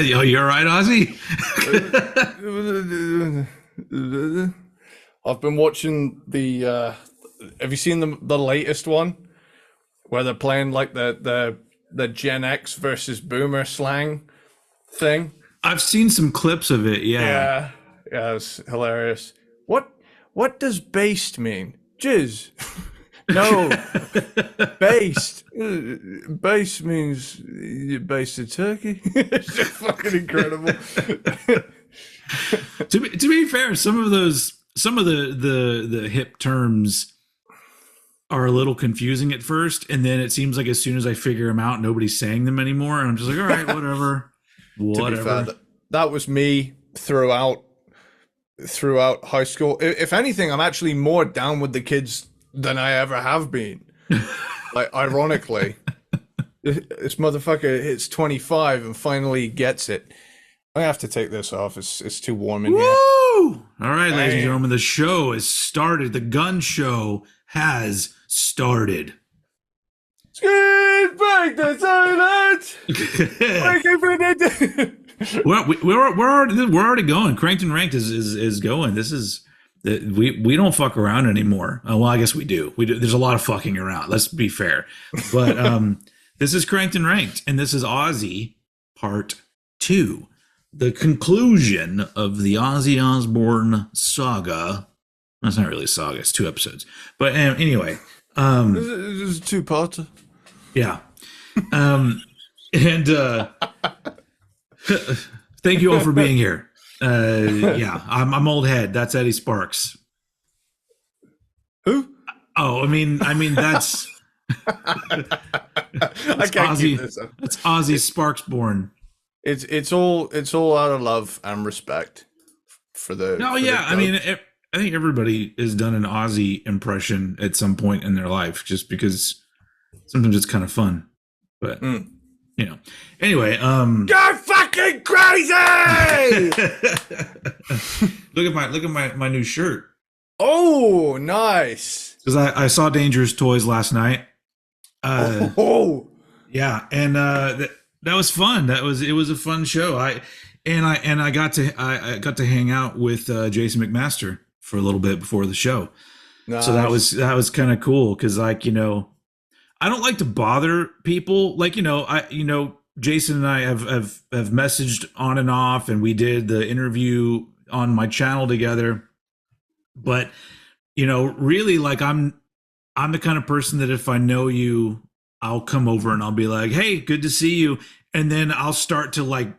Yo, you all right, Ozzy? I've been watching the. Have you seen the latest one where they're playing like the Gen X versus Boomer slang thing? I've seen some clips of it. Yeah, yeah, it's hilarious. What does based mean? Jizz. No, based. Based means you're based in Turkey. It's just fucking incredible. To be fair, some of the hip terms are a little confusing at first, and then it seems like as soon as I figure them out, nobody's saying them anymore, and I'm just like, all right, whatever. To be fair, that was me throughout high school. If anything, I'm actually more down with the kids than I ever have been. Like, ironically, this motherfucker hits 25 and finally gets it. I have to take this off. It's too warm in here. All right, ladies and gentlemen, the show has started. The gun show has started. Break the silence. We're already going. Cranked and Ranked is going. This is we don't fuck around anymore. Well, I guess we do. We do. There's a lot of fucking around. Let's be fair. But this is Cranked and Ranked, and this is Ozzy Part 2, the conclusion of the Ozzy Osbourne saga. That's not really a saga. It's 2 episodes. But anyway, this is 2-parter. Yeah. And thank you all for being here. Yeah, I'm old head. That's Eddie Sparxx. Who? Oh, I mean that's I can't Ozzy. keep this up. That's Ozzy Sparxborn. It's all out of love and respect for the. No, yeah. I mean, I think everybody has done an Ozzy impression at some point in their life, just because sometimes it's kind of fun. But you know, anyway, you're fucking crazy. look at my new shirt. Oh, nice. Because I saw Dangerous Toys last night. Yeah, and that was fun. It was a fun show. I got to hang out with Jason McMaster for a little bit before the show. Nice. So that was kind of cool because, like, you know, I don't like to bother people. Like, Jason and I have messaged on and off, and we did the interview on my channel together. But, really, like, I'm the kind of person that if I know you, I'll come over and I'll be like, hey, good to see you. And then I'll start to, like,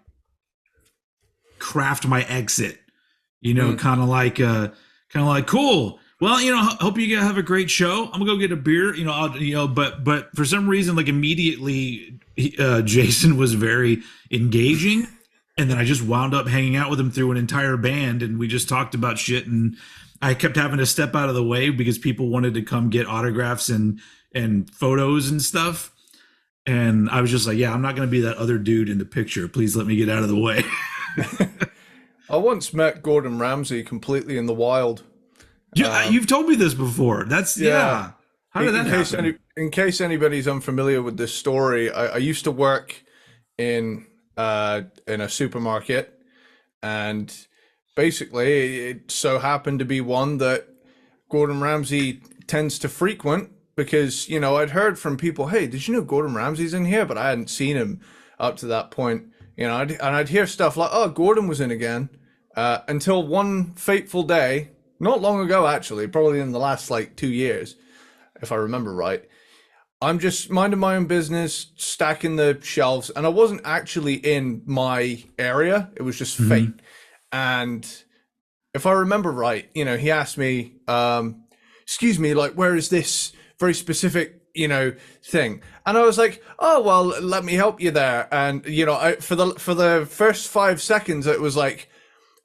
craft my exit, kind of like, cool. Well, hope you have a great show. I'm gonna go get a beer. But for some reason, like, immediately, Jason was very engaging, and then I just wound up hanging out with him through an entire band, and we just talked about shit. And I kept having to step out of the way because people wanted to come get autographs and photos and stuff. And I was just like, yeah, I'm not gonna be that other dude in the picture. Please let me get out of the way. I once met Gordon Ramsay completely in the wild. Yeah, you've told me this before. That's yeah. How did that happen? In case anybody's unfamiliar with this story, I used to work in a supermarket, and basically it so happened to be one that Gordon Ramsay tends to frequent because, I'd heard from people, hey, did you know Gordon Ramsay's in here? But I hadn't seen him up to that point. I'd hear stuff like, oh, Gordon was in again, until one fateful day. Not long ago, actually, probably in the last 2 years, if I remember right. I'm just minding my own business, stacking the shelves, and I wasn't actually in my area. It was just fate. And if I remember right, he asked me, excuse me, like, where is this very specific, thing? And I was like, oh, well, let me help you there. And, for the first 5 seconds, it was like,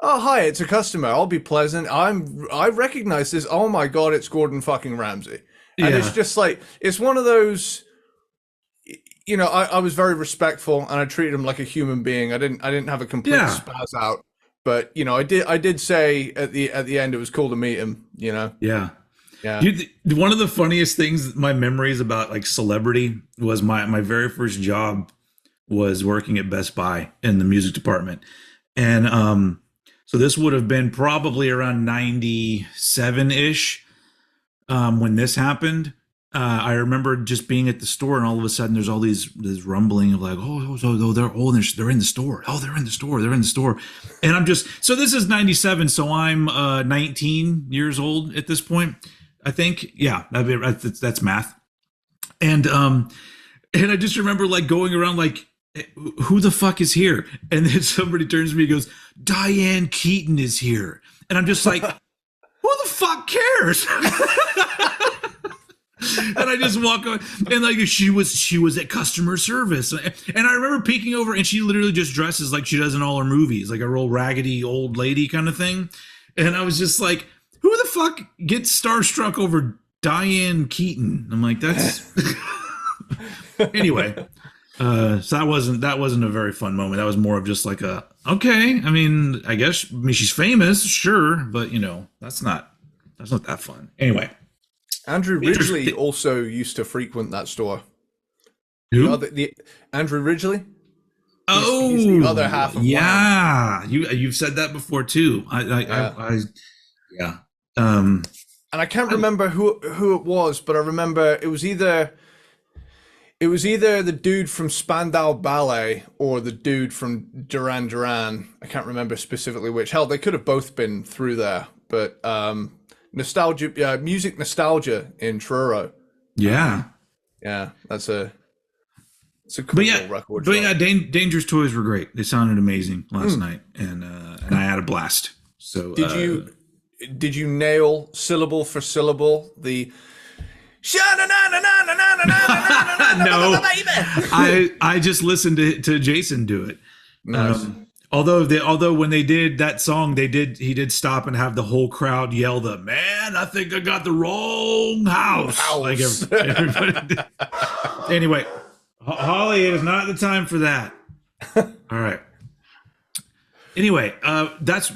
Oh, hi, it's a customer. I'll be pleasant. I recognize this. Oh my God, it's Gordon fucking Ramsay. And it's Yeah. just like, it's one of those, you know, I was very respectful and I treated him like a human being. I didn't have a complete Yeah. spaz out, but you know, I did say at the end it was cool to meet him, you know. Yeah. Yeah. One of the funniest things, my memories about like celebrity was my very first job was working at Best Buy in the music department. And so this would have been probably around 97-ish when this happened. I remember just being at the store, and all of a sudden there's all this rumbling of like, they're in the store. Oh, they're in the store. They're in the store. And I'm just, so this is 97. So I'm 19 years old at this point, I think. Yeah, that's math. And I just remember like going around like, who the fuck is here? And then somebody turns to me and goes, Diane Keaton is here. And I'm just like, who the fuck cares? And I just walk over, and like she was at customer service, and I remember peeking over, and she literally just dresses like she does in all her movies, like a real raggedy old lady kind of thing. And I was just like, who the fuck gets starstruck over Diane Keaton? I'm like, that's anyway. So that wasn't a very fun moment. That was more of just like a, okay. I mean, she's famous, sure, but you know, that's not that fun. Anyway. Andrew Ridgeley also used to frequent that store. Who? The Andrew Ridgeley. He's the other half of yeah. You've said that before too. Yeah. And I can't remember who it was, but I remember it was either the dude from Spandau Ballet or the dude from Duran Duran. I can't remember specifically which. Hell, they could have both been through there, but nostalgia, music nostalgia in Truro. Yeah. Yeah, it's a cool little record. But yeah, Dangerous Toys were great. They sounded amazing last night, and I had a blast. So did you nail syllable for syllable the? No, I just listened to Jason do it. Nice. Although when they did that song, he did stop and have the whole crowd yell the, man, I think I got the wrong house. Like everybody did. Anyway, Holly, it is not the time for that. All right. Anyway, that's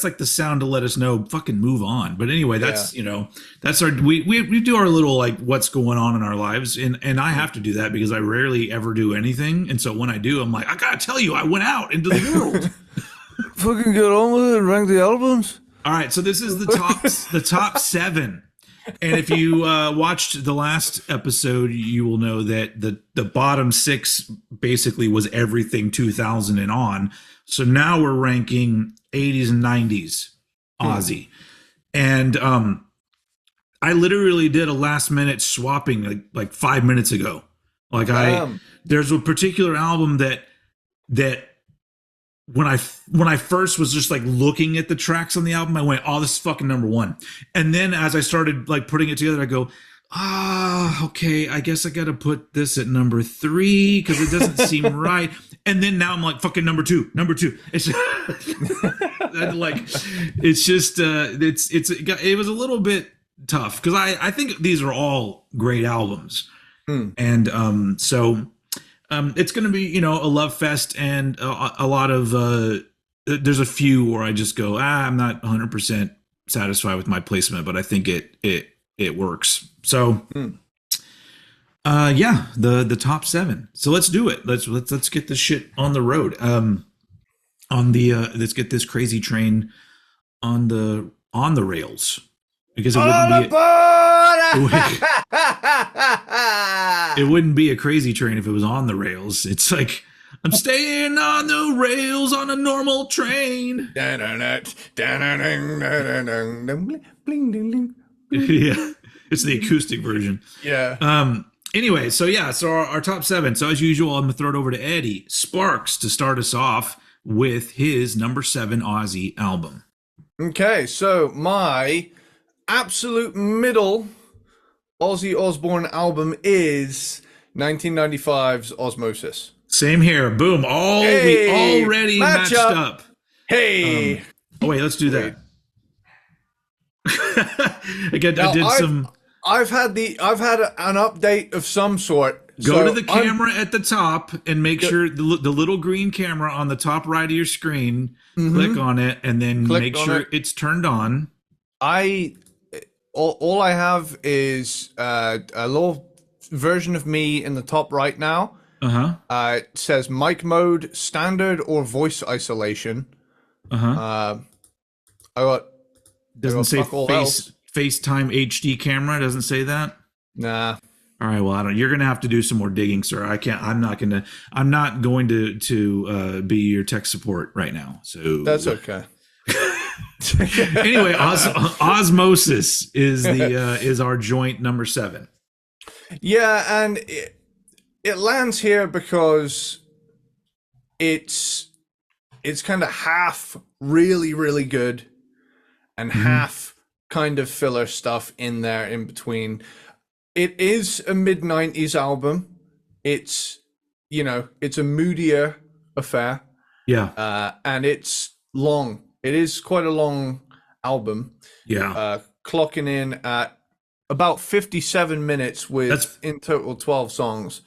like the sound to let us know, fucking move on. But anyway, that's that's our we do our little like what's going on in our lives, and I have to do that because I rarely ever do anything, and so when I do, I'm like, I gotta tell you, I went out into the world. Fucking get on with it and rank the albums. All right, so this is the top 7. And if you watched the last episode, you will know that the bottom 6 basically was everything 2000 and on. So now we're ranking 80s and 90s Ozzy. And I literally did a last minute swapping like 5 minutes ago. Like there's a particular album that when I first was just like looking at the tracks on the album, I went, oh, this is fucking number 1. And then as I started like putting it together, I go, okay, I guess I got to put this at number 3 because it doesn't seem right. And then now I'm like, fucking number two. It's like, it's just, it was a little bit tough because I think these are all great albums. And so it's going to be, a love fest, and a lot of there's a few where I just go, I'm not 100% satisfied with my placement, but I think it works. So yeah, the top 7. So let's do it. Let's get this shit on the road. Let's get this crazy train on the rails, because it wouldn't be a crazy train if it was on the rails. It's like, I'm staying on the rails on a normal train. Yeah, it's the acoustic version. Yeah. Anyway, so our top 7. So as usual, I'm gonna throw it over to Eddie Sparxx to start us off with his number 7 Ozzy album. Okay, so my absolute middle Ozzy Osbourne album is 1995's Osmosis. Same here. Boom. We already matched up. Hey, Oh wait, let's do wait. that. Again, I Now did I've some. I've had an update of some sort. Go to So the I'm camera at the top and make good. sure the little green camera on the top right of your screen. Click Mm-hmm. on it and then make Clicked on sure it. it's turned on. I all I have is a little version of me in the top right now. Uh huh. It says mic mode, standard, or voice isolation. Uh huh. Uh, I Doesn't got say fuck all else. FaceTime HD camera. Doesn't say that. Nah, All right. Well, I don't. You're gonna have to do some more digging, sir. I can't. I'm not gonna. I'm not going to be your tech support right now. that's So okay. anyway, osmosis is our joint number 7. Yeah, and it lands here because it's kind of half really really good and Mm-hmm. half kind of filler stuff in there in between. It is a mid-90s album. It's it's a moodier affair, Yeah. and it's long. It is quite a long album, Yeah. clocking in at about 57 minutes That's with in total 12 songs.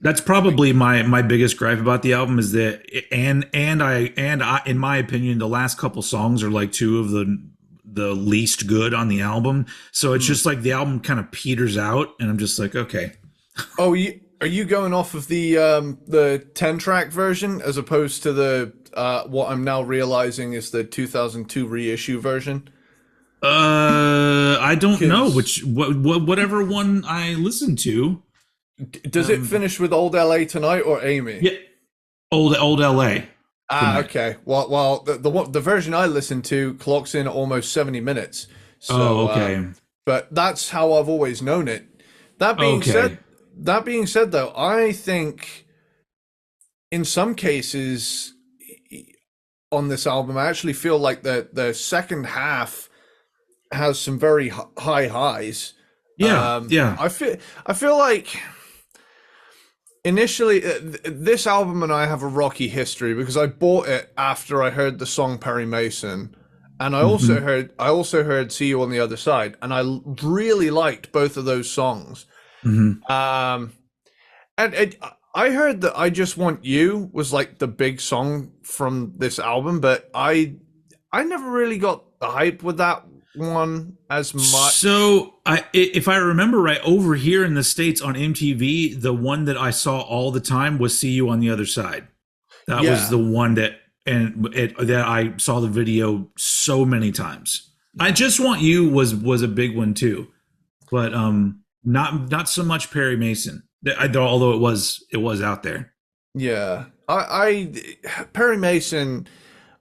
That's probably my biggest gripe about the album is that and I in my opinion the last couple songs are like two of the least good on the album. So it's Hmm. just like the album kind of peters out and I'm just like, okay. Oh, are you going off of the 10-track version as opposed to the what I'm now realizing is the 2002 reissue version? I don't know Because whatever one I listened to. does it Um finish with Old LA Tonight or Amy? yeah, old LA Ah, tonight. okay. Well, the version I listened to clocks in at almost 70 minutes. Oh, So, okay. but that's how I've always known it. That being Okay. said, that being said, though, I think in some cases on this album, I actually feel like the second half has some very high highs. Yeah. Yeah. I feel like initially this album and I have a rocky history because I bought it after I heard the song Perry Mason, and Mhm. I also heard See You on the Other Side, and I really liked both of those songs. Mhm. Um, and I heard that I Just Want You was like the big song from this album, but I never really got the hype with that one as much. So, if I remember right, over here in the States on MTV, the one that I saw all the time was "See You on the Other Side." That was Yeah, the one that I saw the video so many times. "I Just Want You" was a big one too, but not so much Perry Mason. Although it was out there. yeah. Perry Mason.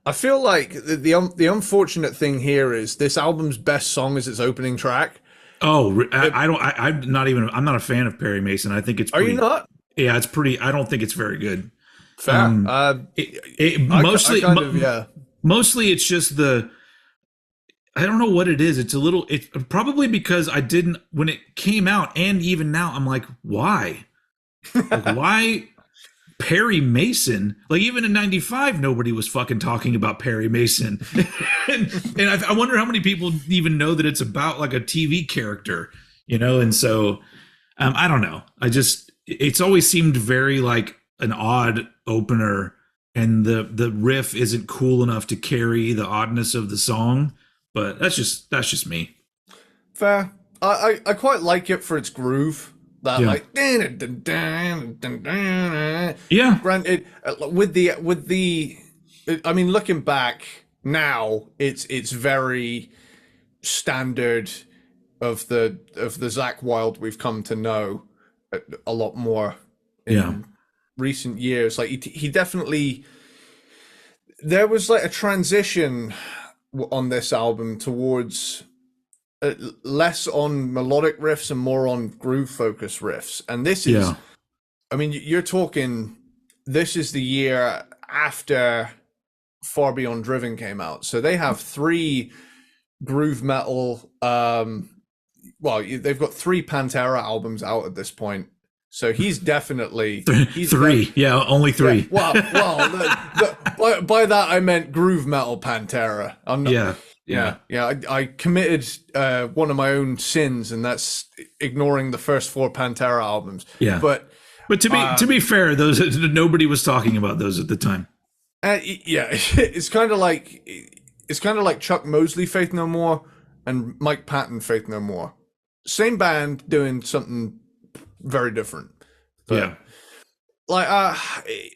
I feel like the unfortunate thing here is this album's best song is its opening track. Oh, It, I don't. I'm not even. I'm not a fan of Perry Mason. I think it's are you pretty. not? Yeah, it's pretty. I don't think it's very good. Fair. Um, it I mostly kind of yeah. mostly it's just the I don't know what it is. It's a little. It's probably because I didn't when it came out, and even now I'm like, why? Like why Perry Mason? Like even in '95, nobody was fucking talking about Perry Mason, and I wonder how many people even know that it's about like a TV character, And so I don't know. It's always seemed very like an odd opener, and the riff isn't cool enough to carry the oddness of the song. But that's just me. Fair. I quite like it for its groove. That Yeah. like Yeah. granted with the I mean looking back now it's very standard of the Zakk Wylde we've come to know a lot more Yeah. in recent years. Like he definitely there was like a transition on this album towards less on melodic riffs and more on groove focused riffs. And this is, Yeah. I mean, you're talking, this is the year after Far Beyond Driven came out. So they have three groove metal, well, they've got three Pantera albums out at this point. So he's definitely, Three. Yeah. Only yeah, three. well, by that I meant groove metal Pantera. I'm not. Yeah, Yeah. I committed one of my own sins, and that's ignoring the first four Pantera albums. yeah. But But to be fair, those nobody was talking about those at the time. yeah, it's kind of like Chuck Mosley, Faith No More, and Mike Patton, Faith No More. Same band doing something very different. But, Yeah. Like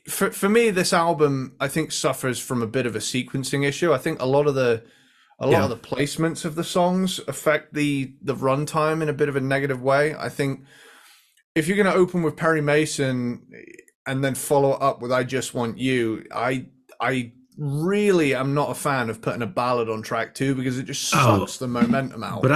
for me, this album I think suffers from a bit of a sequencing issue. I think a lot of the placements of the songs affect the runtime in a bit of a negative way. I think if you're going to open with Perry Mason and then follow up with I Just Want You, I really am not a fan of putting a ballad on track 2 because it just sucks the momentum out. But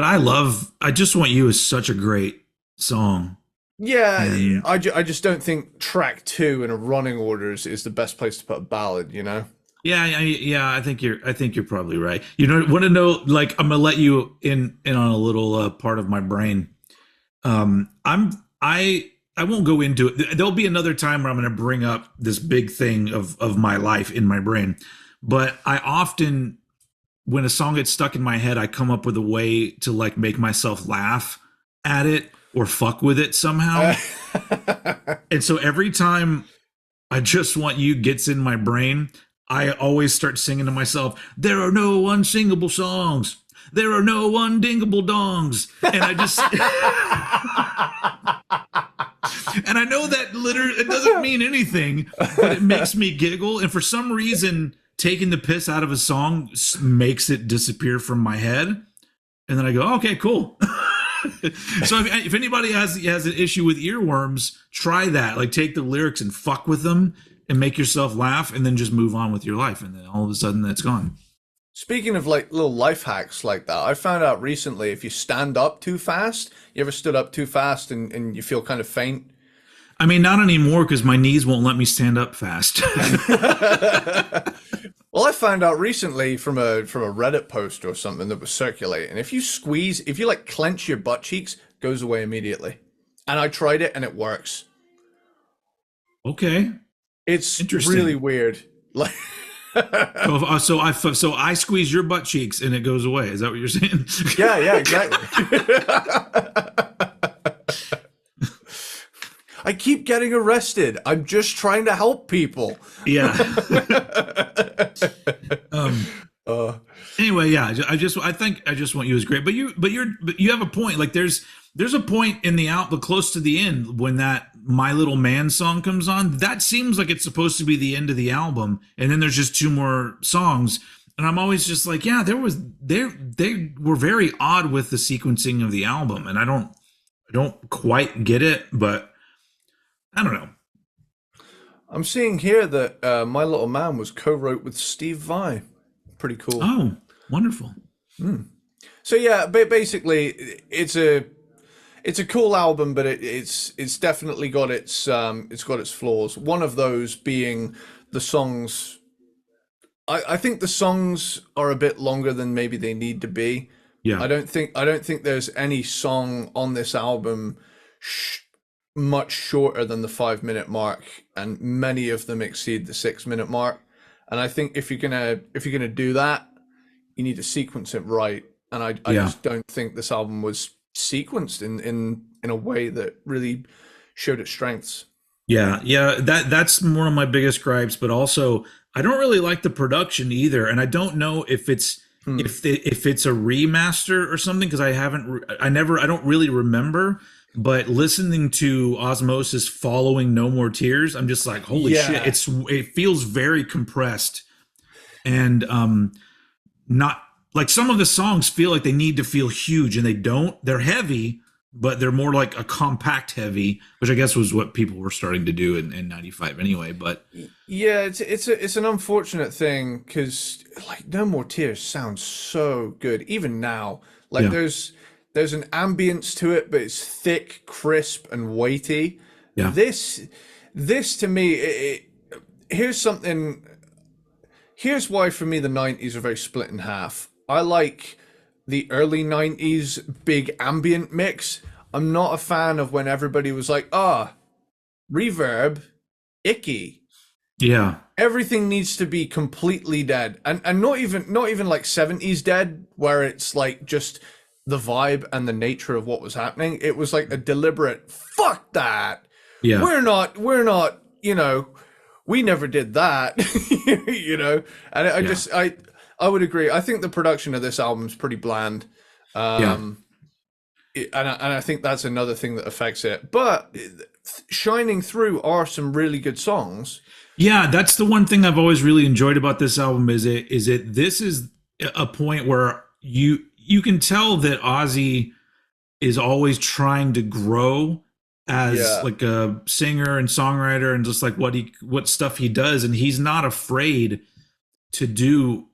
I love I Just Want You is such a great song. Yeah, and I just don't think track 2 in a running order is the best place to put a ballad, you know? Yeah, I think you're probably right. You know, want to know? Like, I'm gonna let you in on a little part of my brain. I won't go into it. There'll be another time where I'm gonna bring up this big thing of my life in my brain. But I often, when a song gets stuck in my head, I come up with a way to like make myself laugh at it or fuck with it somehow. And so every time I Just Want You gets in my brain, I always start singing to myself, there are no unsingable songs. There are no undingable dongs. And I just... and I know that literally, it doesn't mean anything, but it makes me giggle. And for some reason, taking the piss out of a song makes it disappear from my head. And then I go, okay, cool. So if anybody has an issue with earworms, try that. Like, take the lyrics and fuck with them and make yourself laugh, and then just move on with your life, and then all of a sudden that's gone. Speaking of like little life hacks like that, I found out recently if you stand up too fast, you ever stood up too fast and you feel kind of faint? I mean, not anymore because my knees won't let me stand up fast. Well, I found out recently from a Reddit post or something that was circulating. If you like clench your butt cheeks, it goes away immediately. And I tried it and it works. Okay. It's really weird. Like so I squeeze your butt cheeks and it goes away. Is that what you're saying? Yeah, exactly. I keep getting arrested. I'm just trying to help people. Yeah. Anyway, yeah. I think I Just Want You is great, but you have a point. Like there's a point in the close to the end when that My Little Man song comes on. That seems like it's supposed to be the end of the album, and then there's just 2 more songs. And I'm always just like, yeah, they were very odd with the sequencing of the album, and I don't quite get it, but I don't know. I'm seeing here that My Little Man was co-wrote with Steve Vai. Pretty cool. Oh, wonderful. So yeah, basically, it's a cool album, but it's definitely got its flaws. One of those being the songs. I think the songs are a bit longer than maybe they need to be. Yeah. I don't think there's any song on this album much shorter than the 5-minute mark, and many of them exceed the 6-minute mark. And I think if you're gonna do that, you need to sequence it right. And I just don't think this album was sequenced in a way that really showed its strengths. Yeah, that's one of my biggest gripes. But also, I don't really like the production either, and I don't know if it's if it's a remaster or something because I don't really remember. But listening to Osmosis following No More Tears, I'm just like, holy shit! It feels very compressed, and not like some of the songs feel like they need to feel huge, and they don't. They're heavy, but they're more like a compact heavy, which I guess was what people were starting to do in '95 anyway. But yeah, it's an unfortunate thing because like No More Tears sounds so good even now. Like there's an ambience to it, but it's thick, crisp, and weighty. Yeah. This to me, here's something. Here's why for me the '90s are very split in half. I like the early '90s big ambient mix. I'm not a fan of when everybody was like, reverb, icky. Yeah. Everything needs to be completely dead, and not even like 70s dead, where it's like just the vibe and the nature of what was happening. It was like a deliberate fuck that. Yeah. We're not, we never did that. And I Yeah. just I would agree. I think the production of this album is pretty bland. Yeah. And I think that's another thing that affects it. But shining through are some really good songs. Yeah, that's the one thing I've always really enjoyed about this album is this is a point where you can tell that Ozzy is always trying to grow as Yeah, like a singer and songwriter and just like what stuff he does, and he's not afraid to do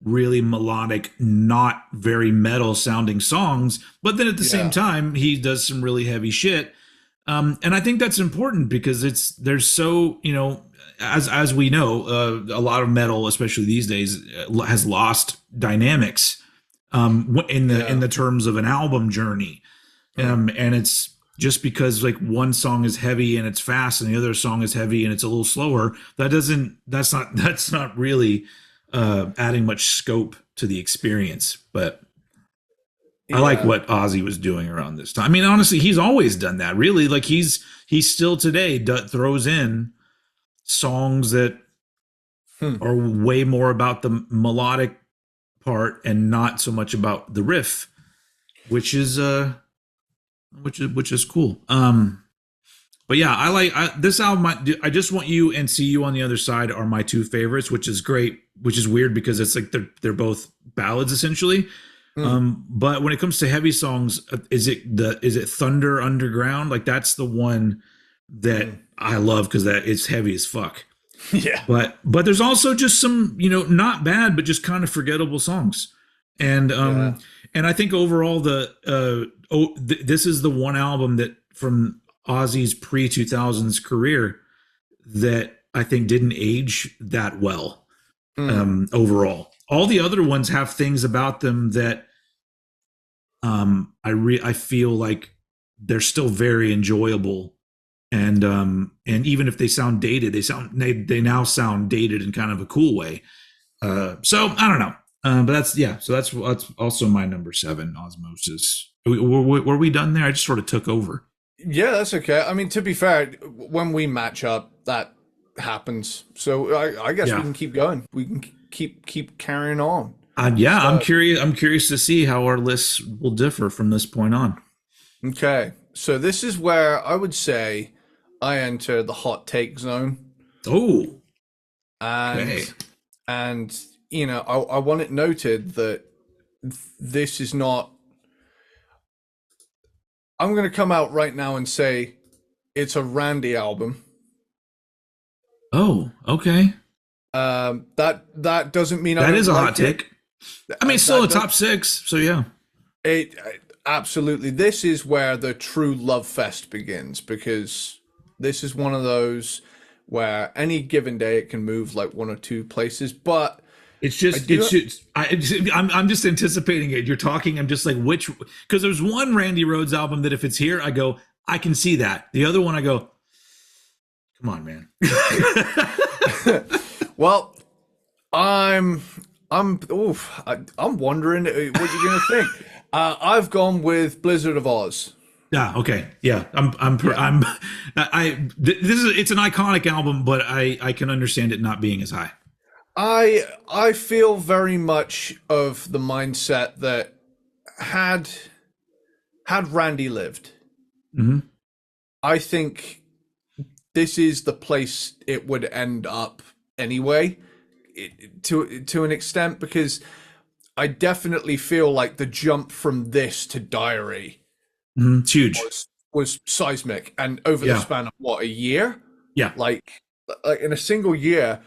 really melodic, not very metal sounding songs, but then at the same yeah, time he does some really heavy shit. And I think that's important because there's so, as we know, a lot of metal, especially these days, has lost dynamics in yeah. the terms of an album journey. And it's just because like one song is heavy and it's fast and the other song is heavy and it's a little slower, that's not really adding much scope to the experience. But I like Yeah. what Ozzy was doing around this time. I mean, honestly, he's always done that. Really, like he's still today throws in songs that Hmm. are way more about the melodic part and not so much about the riff, which is which is cool. But yeah, this album. I just want you and See You on the Other Side are my two favorites, which is great. Which is weird because it's like they're both ballads essentially. Hmm. But when it comes to heavy songs, is it Thunder Underground? Like that's the one that Hmm. I love because that it's heavy as fuck. Yeah. But there's also just some not bad but just kind of forgettable songs, and Yeah. and I think overall this is the one album that from Ozzy's pre 2000s career that I think didn't age that well Hmm. overall. All the other ones have things about them that I feel like they're still very enjoyable, and even if they sound dated, they now sound dated in kind of a cool way. So I don't know, but that's also my number 7, Osmosis. Were we done there? I just sort of took over. Yeah, that's okay. I mean, to be fair, when we match up, that happens. So I guess we Yeah. can keep going. We can keep carrying on. Yeah, I'm So curious. I'm curious to see how our lists will differ from this point on. okay. So this is where I would say I enter the hot take zone, Oh, and okay. I want it noted that this is not. I'm going to come out right now and say it's a Randy album. Oh, okay. That doesn't mean I That don't is a hot like it. take. I mean, it's still a That top 6, so yeah. It absolutely. This is where the true love fest begins, because this is one of those where any given day it can move like one or two places. But It's I just do. I'm just anticipating it. You're talking. I'm just like which because there's one Randy Rhoads album that if it's here, I go I can see that. The other one, I go, come on, man. Well, I'm wondering what you're gonna think. I've gone with Blizzard of Oz. Yeah. Okay. Yeah. Yeah. This is it's an iconic album, but I can understand it not being as high. I feel very much of the mindset that had Randy lived, Hmm. I think this is the place it would end up anyway, to an extent, because I definitely feel like the jump from this to Diary Hmm. It's huge. was seismic, and over the Yeah. span of what, a year, Yeah. like in a single year.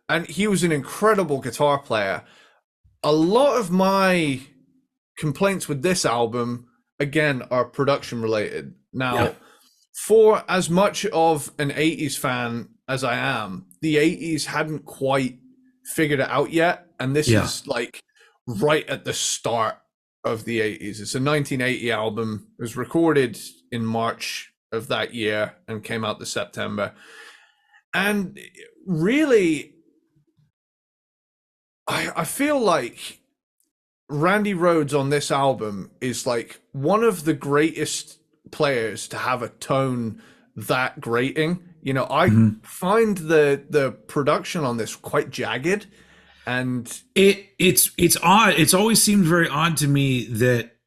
And he was an incredible guitar player. A lot of my complaints with this album, again, are production related. Yeah. Now, for as much of an 80s fan as I am, the 80s hadn't quite figured it out yet. And this Yeah. is like right at the start of the 80s. It's a 1980 album. It was recorded in March of that year and came out this September. And really, I feel like Randy Rhoads on this album is like one of the greatest players to have a tone that grating. You know, I Mhm. find the production on this quite jagged, and It's odd. It's always seemed very odd to me that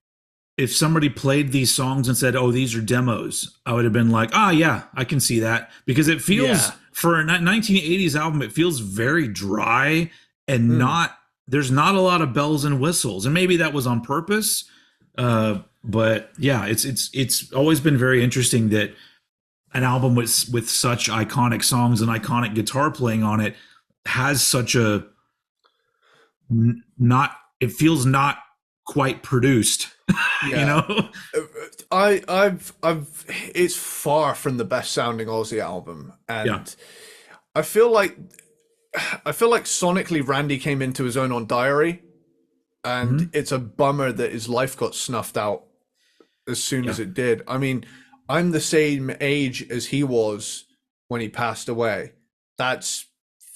if somebody played these songs and said, "Oh, these are demos," I would have been like, "Ah, yeah, I can see that," because it feels yeah, for a 1980s album, it feels very dry and mm, not. There's not a lot of bells and whistles, and maybe that was on purpose. But yeah, it's always been very interesting that an album with such iconic songs and iconic guitar playing on it has such a not. It feels not quite produced, you yeah. know. I've. It's far from the best sounding Ozzy album, Yeah. and I feel like I feel like sonically Randy came into his own on Diary, and Hmm. it's a bummer that his life got snuffed out as soon Yeah. as it did. I mean, I'm the same age as he was when he passed away. That's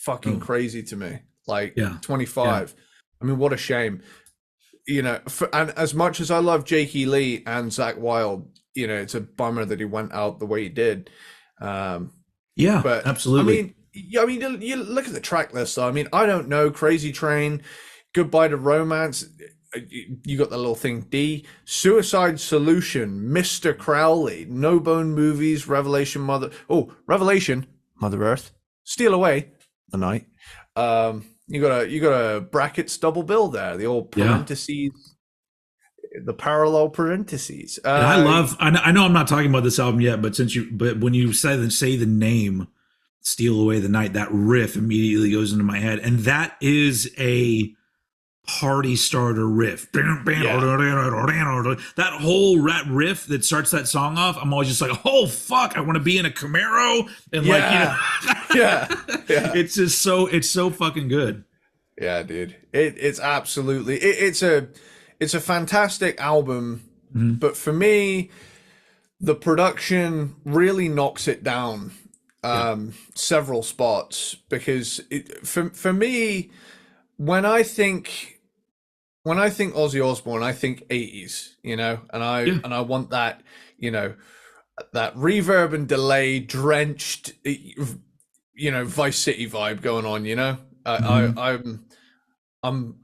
fucking Oh, crazy to me. Like yeah. Yeah. 25. I mean, what a shame. You know, and as much as I love Jakey Lee and Zach Wilde, you know, it's a bummer that he went out the way he did. Um, Yeah. but I Absolutely. mean, yeah, I mean, you look at the track list. Though. I mean, I don't know, Crazy Train, Goodbye to Romance. You got the little thing D, Suicide Solution, Mr. Crowley, No Bone Movies, Revelation Mother. Oh, Revelation, Mother Earth, Steal Away, The Night. You got a brackets double bill there. The old Yeah. parentheses, the parallel parentheses. And I love. I know I'm not talking about this album yet, but but when you say the name, "Steal Away the Night," that riff immediately goes into my head, and that is a party starter riff. Yeah, That whole rat riff that starts that song off, I'm always just like, oh fuck, I want to be in a Camaro and yeah, yeah, yeah. it's so fucking good. Yeah, dude. It's absolutely it's a fantastic album, Mhm. but for me, the production really knocks it down Yeah, several spots because for me, when I think Ozzy Osbourne, I think 80s, you know, yeah, and I want that, you know, that reverb and delay drenched, you know, Vice City vibe going on, you know. hmm, I'm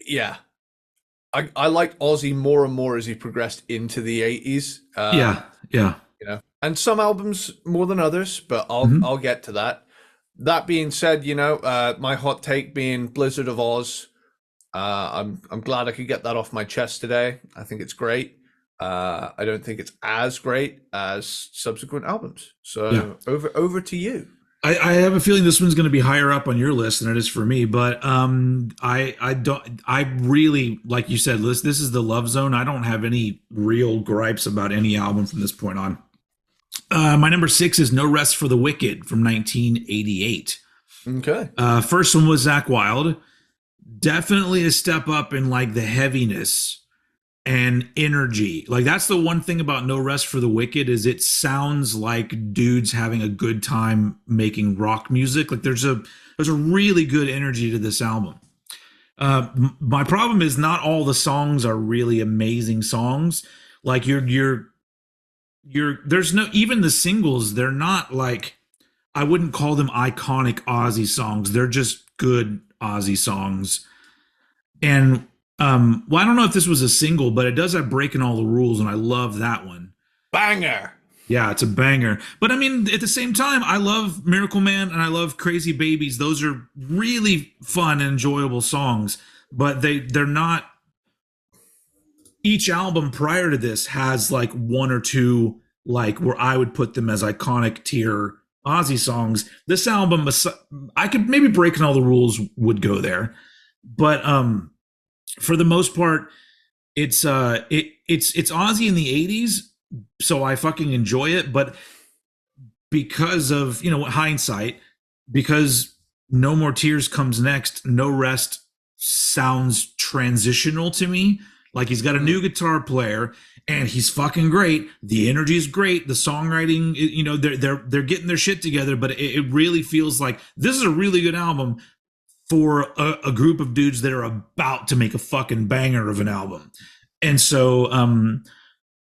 yeah. I like Ozzy more and more as he progressed into the 80s. yeah, yeah. You know, and some albums more than others, but Hmm. I'll get to that. That being said, you know, my hot take being Blizzard of Oz. I'm glad I could get that off my chest today. I think it's great. I don't think it's as great as subsequent albums. Yeah. So over to you. I have a feeling this one's going to be higher up on your list than it is for me, but I don't I really like you said this is the love zone. I don't have any real gripes about any album from this point on. My number 6 is No Rest for the Wicked from 1988. Okay. First one was Zach Wilde. Definitely a step up in like the heaviness and energy. Like that's the one thing about No Rest for the Wicked is it sounds like dudes having a good time making rock music. Like there's a really good energy to this album. My problem is not all the songs are really amazing songs. Like there's no even the singles. They're not like I wouldn't call them iconic Ozzy songs. They're just good Ozzy songs. And well, I don't know if this was a single, but it does have Breaking All the Rules, and I love that one. Banger. Yeah, it's a banger. But I mean, at the same time, I love Miracle Man and I love Crazy Babies. Those are really fun and enjoyable songs, but they're not each album prior to this has like one or two like where I would put them as iconic tier Ozzy songs. This album I could maybe Breaking All the Rules would go there. But for the most part, it's Ozzy in the 80s, so I fucking enjoy it, but because of, hindsight, because No More Tears comes next, No Rest sounds transitional to me. Like he's got a new guitar player and he's fucking great. The energy is great. The songwriting, you know, they're getting their shit together, but it really feels like this is a really good album for a group of dudes that are about to make a fucking banger of an album. And so,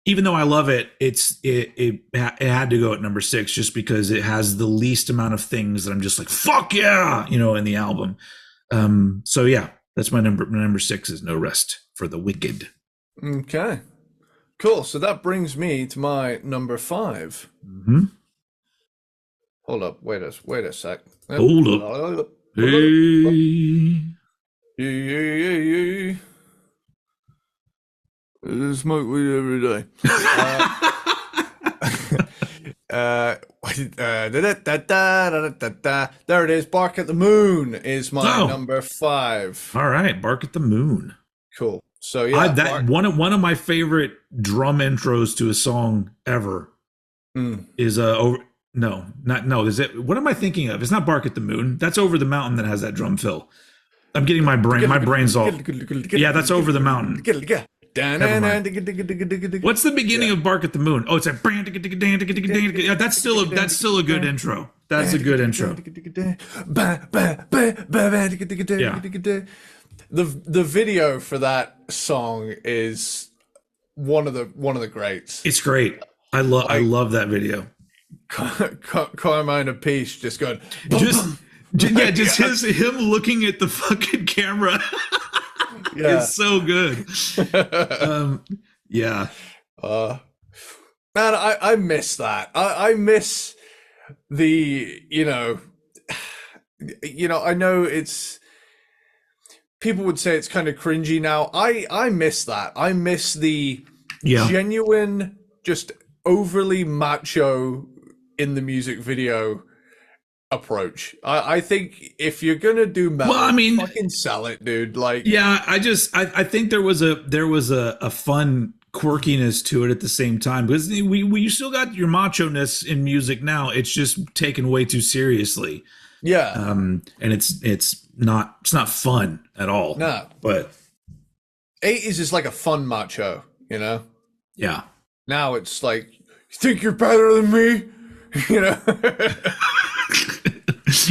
even though I love it, it had to go at number 6 just because it has the least amount of things that I'm just like, fuck yeah, you know, in the album. So yeah, that's my number 6 is No Rest for the Wicked. Okay, cool. So that brings me to my number 5. Mm-hmm. Hold up, wait a sec. Hold up. Hey. Yeah. Smoke weed every day. There it is. Bark at the Moon is my number 5. All right, Bark at the Moon. Cool. So yeah, one of my favorite drum intros to a song ever is is it? What am I thinking of? It's not Bark at the Moon. That's Over the Mountain that has that drum fill. I'm getting my brain's all. Yeah, that's Over the Mountain. What's the beginning of Bark at the Moon? Oh, it's like yeah, that's still a good intro. That's a good intro. Yeah. The video for that song is one of the greats. It's great. I love that video. Carmine Appice just going just him looking at the fucking camera. Yeah, it's so good. Yeah. Man, I miss that. I miss the you know I know it's people would say it's kind of cringy now. I miss that. I miss the genuine, just overly macho in the music video approach. I think if you're gonna do metal, fucking sell it, dude. Like, yeah, I think there was a fun quirkiness to it at the same time, because we still got your macho-ness in music now. It's just taken way too seriously. Yeah. And it's not fun at all. No. But 80s is like a fun macho, you know? Yeah. Now it's like, you think you're better than me? You know?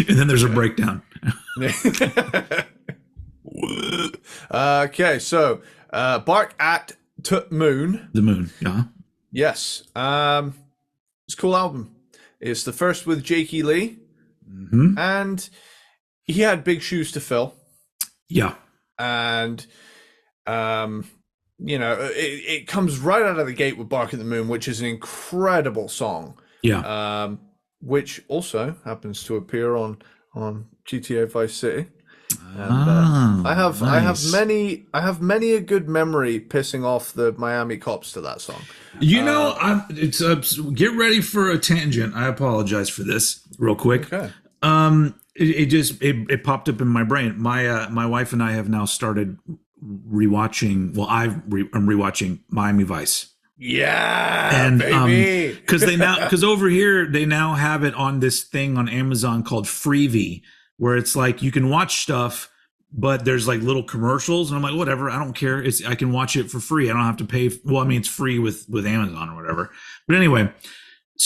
And then there's a breakdown. Okay, so Bark at Moon. The Moon, yeah. Yes. It's a cool album. It's the first with Jakey Lee. Mm-hmm. And he had big shoes to fill. Yeah. And it comes right out of the gate with Bark at the Moon, which is an incredible song. Yeah. Which also happens to appear on GTA Vice City. And I have many a good memory pissing off the Miami cops to that song. You know, get ready for a tangent. I apologize for this real quick. Okay. It popped up in my brain. My wife and I have now started rewatching. Well, I'm rewatching Miami Vice. Yeah, and baby. Because over here they now have it on this thing on Amazon called Freevee, where it's like you can watch stuff, but there's like little commercials, and I'm like, whatever, I don't care. I can watch it for free. I don't have to pay. Well, I mean, it's free with Amazon or whatever. But anyway,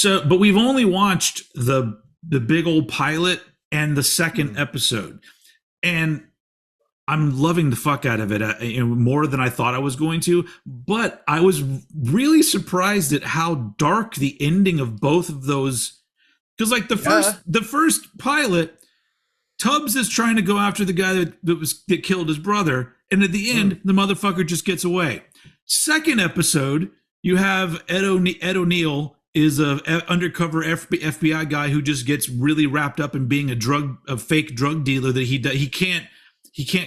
but we've only watched the big old pilot and the second episode, and I'm loving the fuck out of it, more than I thought I was going to. But I was really surprised at how dark the ending of both of those. Because like the first pilot, Tubbs is trying to go after the guy that killed his brother, and at the end, the motherfucker just gets away. Second episode, you have Ed O'Neill is a undercover FBI guy who just gets really wrapped up in being a fake drug dealer that he can't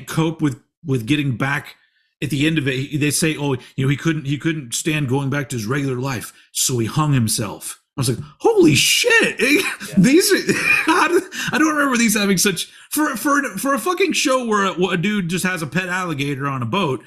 cope with getting back at the end of it. They say, he couldn't stand going back to his regular life, so he hung himself. I was like, holy shit! These I don't remember these having such for a fucking show where a dude just has a pet alligator on a boat.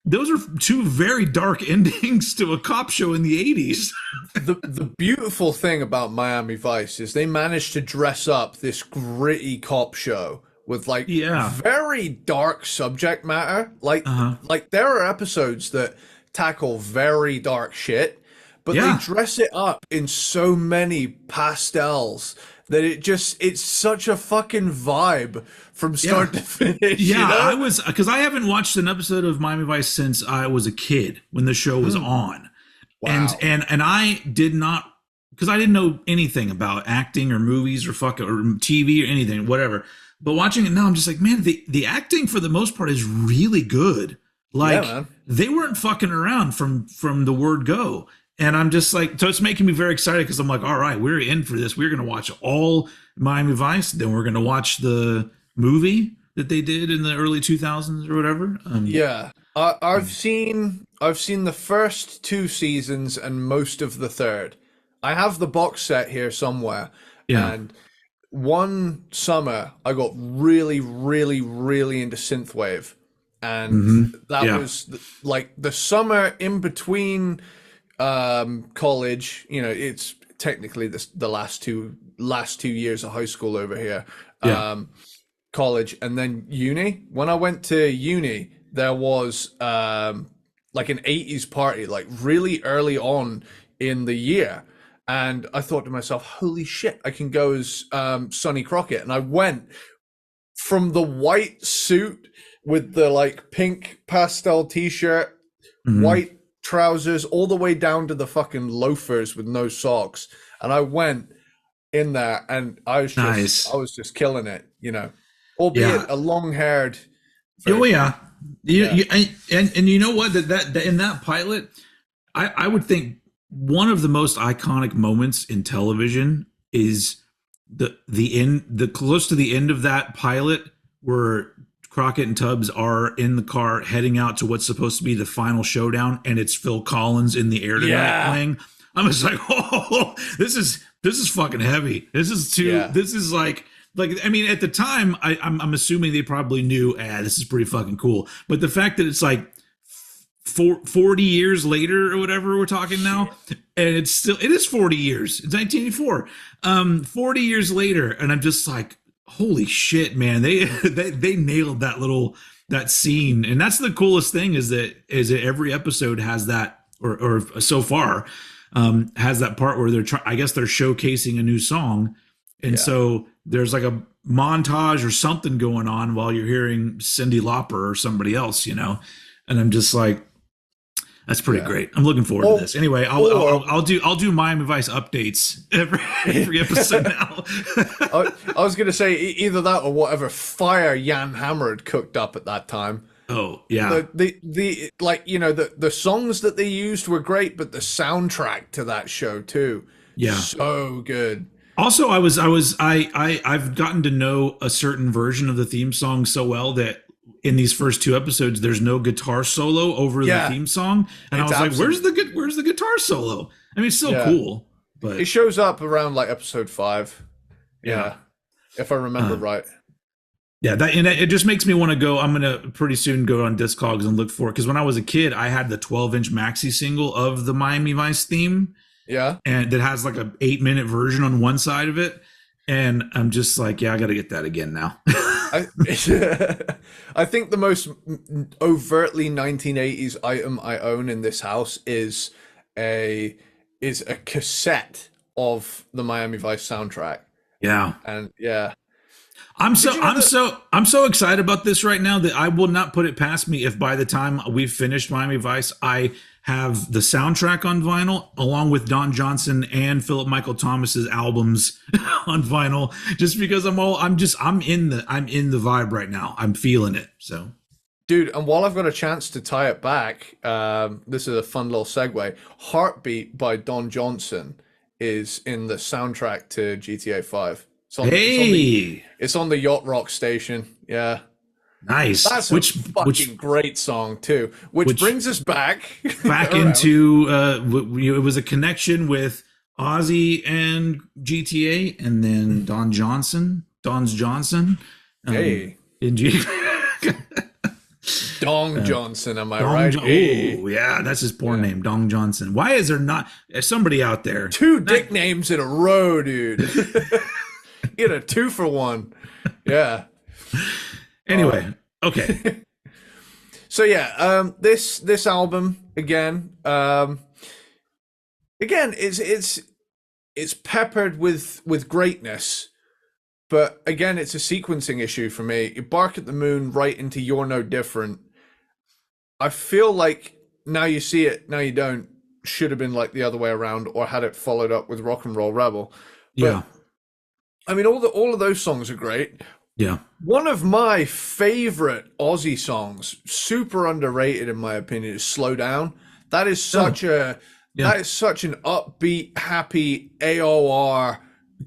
Those are two very dark endings to a cop show in the 80s. The beautiful thing about Miami Vice is they managed to dress up this gritty cop show with like Yeah. very dark subject matter. Uh-huh. Like there are episodes that tackle very dark shit, but they Yeah. dress it up in so many pastels that it's such a fucking vibe from start to finish. Yeah, you know? I was, because I haven't watched an episode of Miami Vice since I was a kid when the show was on. Wow. And I did not, because I didn't know anything about acting or movies or TV or anything, whatever. But watching it now, I'm just like, man, the acting for the most part is really good. Like, they weren't fucking around from the word go. And I'm just like, so it's making me very excited because I'm like, all right, we're in for this. We're going to watch all Miami Vice. Then we're going to watch the movie that they did in the early 2000s or whatever. I've seen the first 2 seasons and most of the third. I have the box set here somewhere. Yeah. And one summer I got really, really, really into synthwave. And that was like the summer in between college. You know, it's technically the last two years of high school over here. College and then uni. When I went to uni, there was like an 80s party, like really early on in the year. And I thought to myself, holy shit, I can go as Sonny Crockett. And I went from the white suit with the like pink pastel t-shirt, white trousers, all the way down to the fucking loafers with no socks. And I went in there and I was just killing it, you know, albeit a long-haired. Oh yeah. And you know what, that in that pilot, I would think one of the most iconic moments in television is the close to the end of that pilot where Crockett and Tubbs are in the car heading out to what's supposed to be the final showdown, and it's Phil Collins in the air tonight playing. I'm just like, oh, this is fucking heavy. This is like I mean, at the time, I'm assuming they probably knew, this is pretty fucking cool. But the fact that it's like 40 years later or whatever we're talking now, and it is 40 years. It's 1984. 40 years later, and I'm just like, holy shit, man! They nailed that scene, and that's the coolest thing is that every episode has that, or so far, has that part where they're showcasing a new song, and so there's like a montage or something going on while you're hearing Cyndi Lauper or somebody else, you know, and I'm just like, that's pretty great. I'm looking forward to this. Anyway, I'll do Miami Vice updates every episode now. I was gonna say either that or whatever fire Jan Hammer had cooked up at that time. Oh yeah. The like, you know, the songs that they used were great, but the soundtrack to that show too. Yeah. So good. Also, I've gotten to know a certain version of the theme song so well that in these first 2 episodes, there's no guitar solo over the theme song, and I was like, "Where's the guitar solo?" I mean, it's still cool, but it shows up around like episode 5. Yeah, if I remember right. Yeah, it just makes me want to go. I'm gonna pretty soon go on Discogs and look for it, because when I was a kid, I had the 12-inch maxi single of the Miami Vice theme. Yeah, and it has like a 8-minute version on one side of it, and I'm just like, I got to get that again now. I think the most overtly 1980s item I own in this house is a cassette of the Miami Vice soundtrack. Yeah, and I'm so excited about this right now that I will not put it past me if by the time we've finished Miami Vice, I have the soundtrack on vinyl along with Don Johnson and Philip Michael Thomas's albums on vinyl, just because I'm in the vibe right now. I'm feeling it. So, dude, and while I've got a chance to tie it back, this is a fun little segue. Heartbeat by Don Johnson is in the soundtrack to GTA 5. It's on the Yacht Rock station. Yeah. Nice. That's a fucking great song too. Which brings us back into it was a connection with Ozzy and GTA, and then Don's Johnson. Hey. In Dong Johnson, am I right? Oh, yeah, that's his porn name, Dong Johnson. Why is there not somebody out there? 2 dick names in a row, dude. Get a 2-for-1. Yeah. Anyway, okay. So yeah, this album again, it's peppered with greatness, but again, it's a sequencing issue for me. You Bark at the Moon right into You're No Different. I feel like Now You See It, Now You Don't should have been like the other way around, or had it followed up with Rock and Roll Rebel. But Yeah. I mean, all of those songs are great. Yeah. One of my favorite Ozzy songs, super underrated in my opinion, is "Slow Down." That is such a Yeah. that is such an upbeat, happy AOR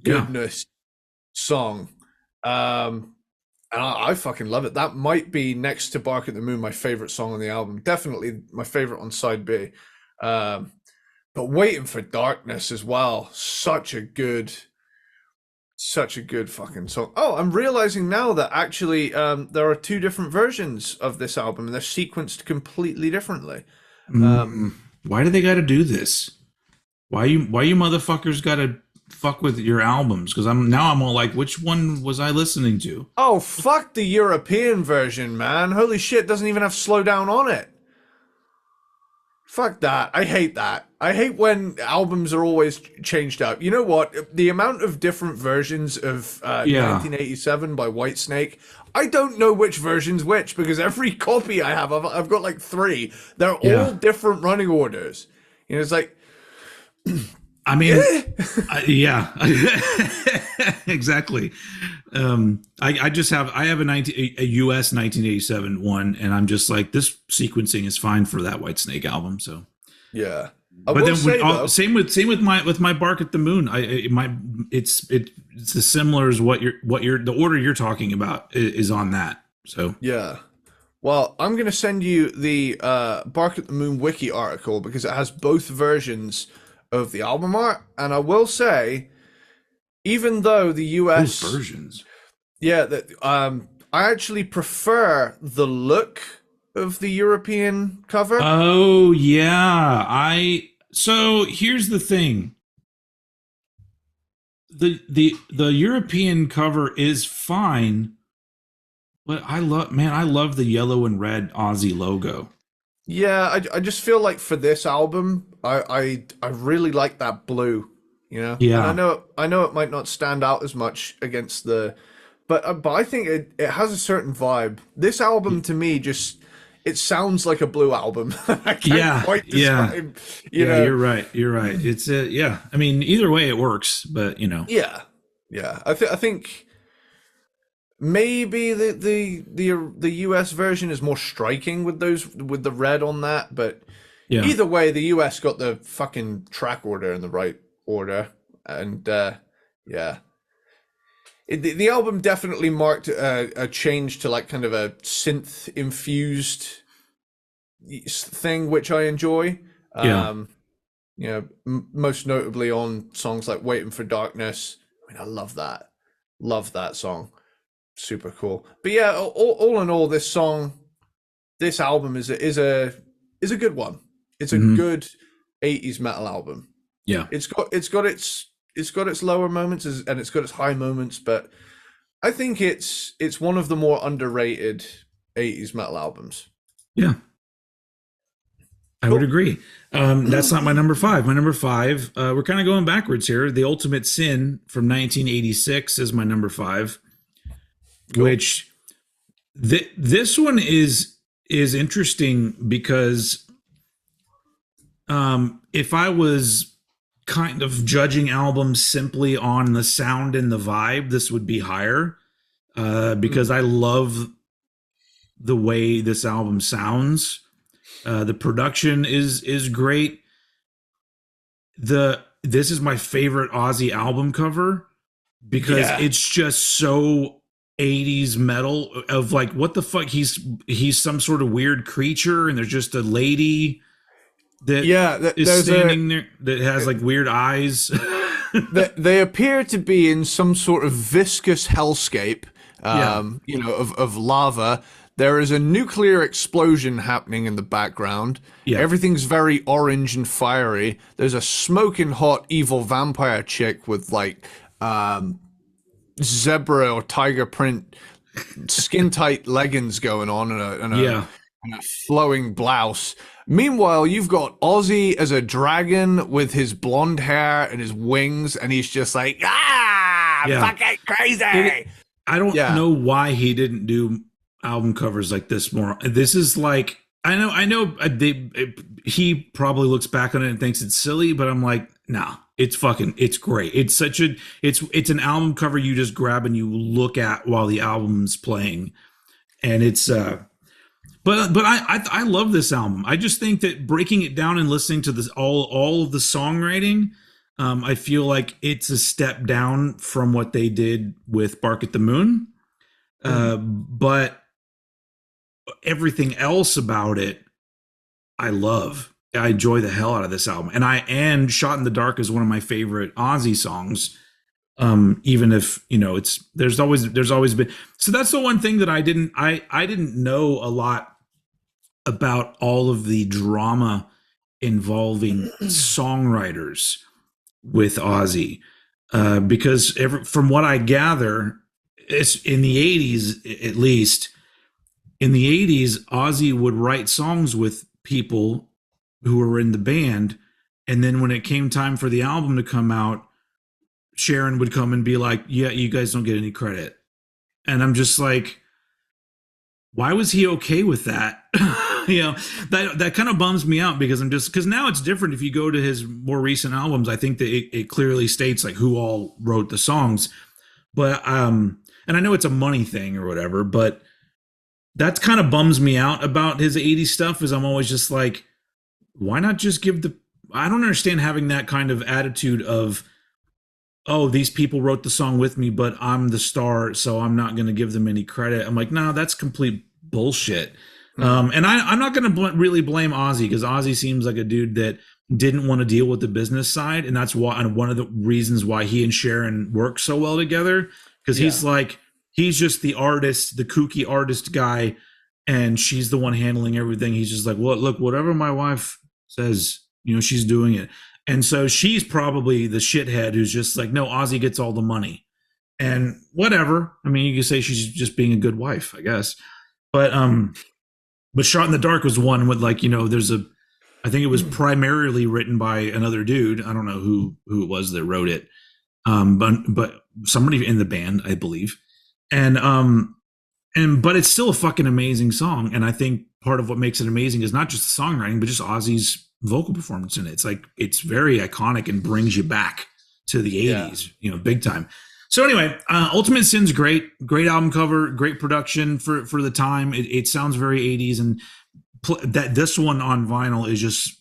goodness song. And I fucking love it. That might be, next to Bark at the Moon, my favorite song on the album. Definitely my favorite on side B. But Waiting for Darkness as well. Such a good fucking song. Oh, I'm realizing now that actually there are two different versions of this album, and they're sequenced completely differently. Why do they got to do this? Why you motherfuckers got to fuck with your albums? Because I'm all like, which one was I listening to? Oh, fuck the European version, man. Holy shit, doesn't even have Slow Down on it. Fuck that. I hate that. I hate when albums are always changed up. You know what? The amount of different versions of 1987 by Whitesnake, I don't know which version's which, because every copy I have, I've got like 3. They're all different running orders. You know, it's like... I mean, yeah, exactly. I have a US 1987 one, and I'm just like, this sequencing is fine for that Whitesnake album. So yeah, but then same with my Bark at the Moon. It's as similar as what the order you're talking about is on that. So yeah. Well, I'm gonna send you the Bark at the Moon wiki article, because it has both versions of the album art, and I will say, even though the US versions, I actually prefer the look of the European cover. Oh yeah, so here's the thing. The European cover is fine, but I love the yellow and red Ozzy logo. Yeah, I just feel like for this album, I really like that blue, you know. Yeah. And I know it might not stand out as much against the, but I think it has a certain vibe. This album to me it sounds like a blue album. I can't quite describe. You know. You're right. It's I mean, either way it works, but you know. Yeah. I think maybe the US version is more striking with the red on that, but either way, the US got the fucking track order in the right order, and the album definitely marked a change to like kind of a synth infused thing, which I enjoy. You know, most notably on songs like Waiting for Darkness. I mean, I love that song. Super cool. But yeah, all in all, this album is a good one. It's a good 80s metal album. Yeah. It's got its lower moments and it's got its high moments, but I think it's one of the more underrated 80s metal albums. Yeah. I would agree. That's not my number 5. My number 5, we're kind of going backwards here. The Ultimate Sin from 1986 is my number 5. Cool. Which this one is interesting because if I was kind of judging albums simply on the sound and the vibe, this would be higher because I love the way this album sounds. The production is great. This is my favorite Ozzy album cover because it's just so 80s metal of like, what the fuck, he's some sort of weird creature and there's just a lady that is standing there that has like weird eyes. They appear to be in some sort of viscous hellscape, you know, of lava. There is a nuclear explosion happening in the background. Everything's very orange and fiery. There's a smoking hot evil vampire chick with like zebra or tiger print skin tight leggings going on Yeah. and a flowing blouse. Meanwhile, you've got Ozzy as a dragon with his blonde hair and his wings, and he's just like, fucking crazy. I don't know why he didn't do album covers like this more. This is like, I know he probably looks back on it and thinks it's silly, but I'm like, nah, it's great. It's it's an album cover you just grab and you look at while the album's playing. And it's, but I love this album. I just think that breaking it down and listening to this, all of the songwriting, I feel like it's a step down from what they did with Bark at the Moon. But everything else about it, I love. I enjoy the hell out of this album. And Shot in the Dark is one of my favorite Ozzy songs. Even if, there's always been, so that's the one thing that I didn't know a lot about all of the drama involving songwriters with Ozzy. Because from what I gather, it's in the 80s, at least in the 80s, Ozzy would write songs with people who were in the band. And then when it came time for the album to come out, Sharon would come and be like, yeah, you guys don't get any credit. And I'm just like, why was he okay with that? That kind of bums me out, because because now it's different. If you go to his more recent albums, I think that it clearly states like who all wrote the songs. But, and I know it's a money thing or whatever, but that kind of bums me out about his 80s stuff, is I'm always just like, why not just I don't understand having that kind of attitude of, oh, these people wrote the song with me, but I'm the star, so I'm not going to give them any credit. I'm like, no, that's complete bullshit. And I'm not going to really blame Ozzy, because Ozzy seems like a dude that didn't want to deal with the business side. And that's why, and one of the reasons why he and Sharon work so well together, because he's just the artist, the kooky artist guy, and she's the one handling everything. He's just like, well, look, whatever my wife says, she's doing it. And so she's probably the shithead who's just like, no, Ozzy gets all the money. And whatever. I mean, you could say she's just being a good wife, I guess. But Shot in the Dark was one with like, I think it was primarily written by another dude. I don't know who it was that wrote it. But somebody in the band, I believe. But it's still a fucking amazing song. And I think part of what makes it amazing is not just the songwriting, but just Ozzy's vocal performance in it. It's like, it's very iconic and brings you back to the 80s, big time. So anyway, Ultimate Sin's great album cover, great production for the time. It sounds very 80s, and that this one on vinyl is just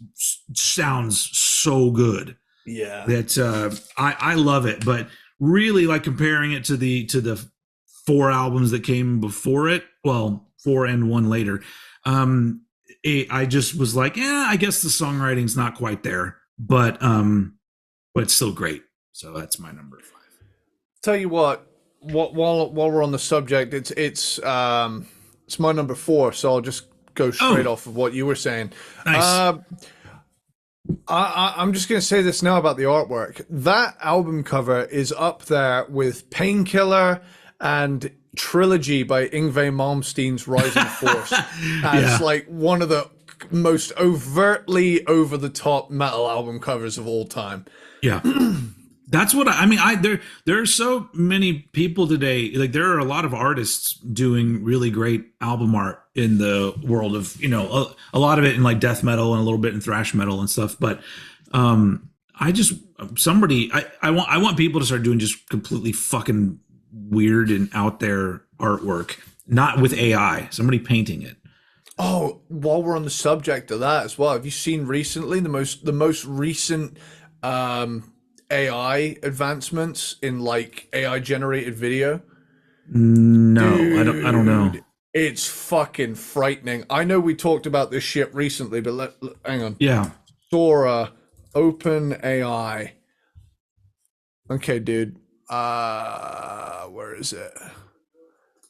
sounds so good. Yeah, that I love it. But really, like, comparing it to the 4 albums that came before it, well, 4 and 1 later, I just was like, I guess the songwriting's not quite there, but it's still great. So that's my number 5. Tell you what, while we're on the subject, it's my number 4, so I'll just go straight off of what you were saying. Nice. I'm just going to say this now about the artwork. That album cover is up there with Painkiller and Trilogy by Yngwie Malmsteen's Rising Force as like one of the most overtly over the top metal album covers of all time. Yeah. That's what I mean. There are so many people today. Like, there are a lot of artists doing really great album art in the world of, a lot of it in like death metal and a little bit in thrash metal and stuff. But I want people to start doing just completely fucking weird and out there artwork, not with AI, somebody painting it. Oh, while we're on the subject of that as well, have you seen recently the most recent AI advancements in like AI generated video? No, Dude, I don't know. It's fucking frightening. I know we talked about this shit recently, but hang on. Yeah. Sora, open AI. Okay, dude. Where is it?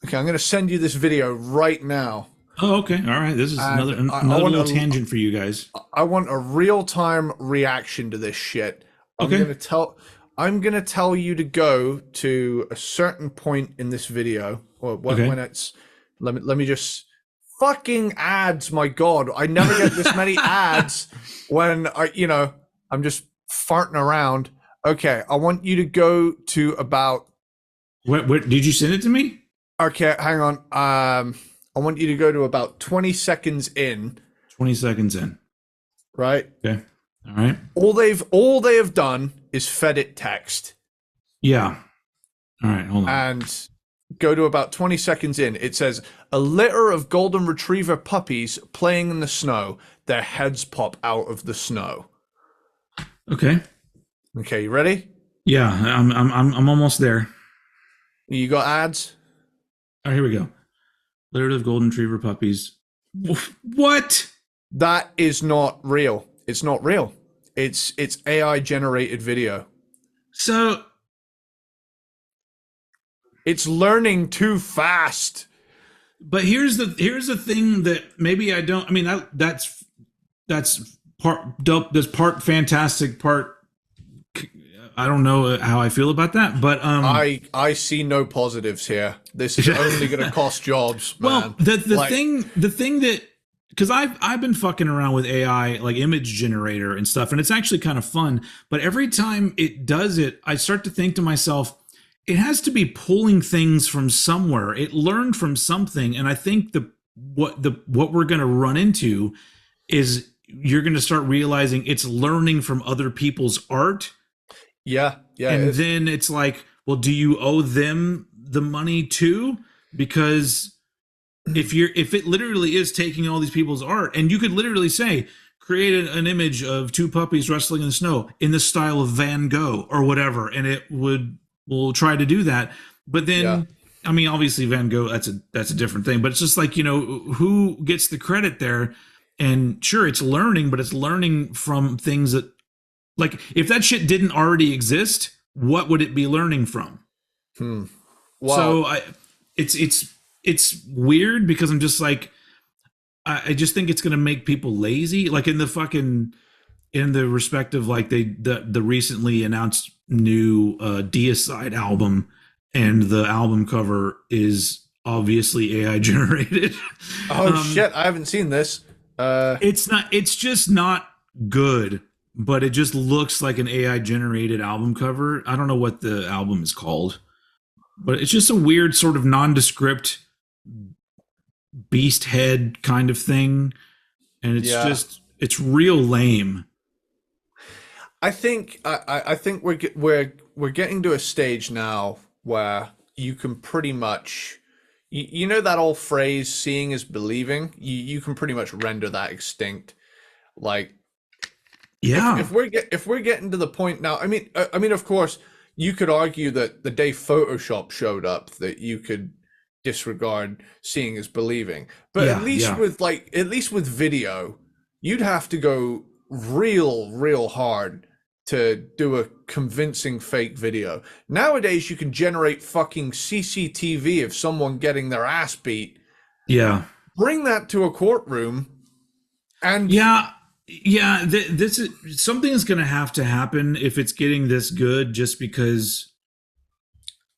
Okay, I'm gonna send you this video right now. Oh, okay. All right. This is another little tangent for you guys. I want a real-time reaction to this shit. I'm gonna tell you to go to a certain point in this video. or Okay. when it's let me just fucking ads. My God, I never get this many ads when I'm just farting around. Okay, I want you to go to about. What did you send it to me? Okay, hang on. I want you to go to about 20 seconds in. 20 seconds in. Right. Okay. All right. All they have done is fed it text. Yeah. All right. Hold on. And go to about 20 seconds in. It says, a litter of golden retriever puppies playing in the snow. Their heads pop out of the snow. Okay. Okay, you ready? Yeah, I'm almost there. You got ads? All right, here we go. Litter of golden retriever puppies. What? That is not real. It's not real. It's AI generated video. So it's learning too fast. But here's the thing that maybe I don't. I mean, that's part dope. That's part fantastic. Part I don't know how I feel about that, but I see no positives here. This is only going to cost jobs, man. Well, the thing that, because I've been fucking around with AI, like image generator and stuff, and it's actually kind of fun. But every time it does it, I start to think to myself, it has to be pulling things from somewhere. It learned from something, and I think what we're going to run into is you're going to start realizing it's learning from other people's art. Yeah. And then it's like, well, do you owe them the money too? Because if it literally is taking all these people's art, and you could literally say, create an image of two puppies wrestling in the snow in the style of Van Gogh or whatever, and it will try to do that. But then, I mean, obviously Van Gogh, that's a different thing. But it's just like, who gets the credit there? And sure, it's learning, but it's learning from things that, like, if that shit didn't already exist, what would it be learning from? Wow. So it's weird because I'm just like, I just think it's going to make people lazy. Like in the respect of like the recently announced new Deicide album, and the album cover is obviously AI generated. Oh shit! I haven't seen this. It's just not good. But it just looks like an AI generated album cover. I don't know what the album is called, but it's just a weird sort of nondescript beast head kind of thing. And it's real lame. I think we're getting to a stage now where you can pretty much, you know that old phrase, seeing is believing. You can pretty much render that extinct. Like, yeah, if we're getting to the point now, I mean, of course, you could argue that the day Photoshop showed up, that you could disregard seeing as believing. But at least with video, you'd have to go real hard to do a convincing fake video. Nowadays, you can generate fucking CCTV of someone getting their ass beat. Yeah. Bring that to a courtroom, and this is something is going to have to happen if it's getting this good, just because.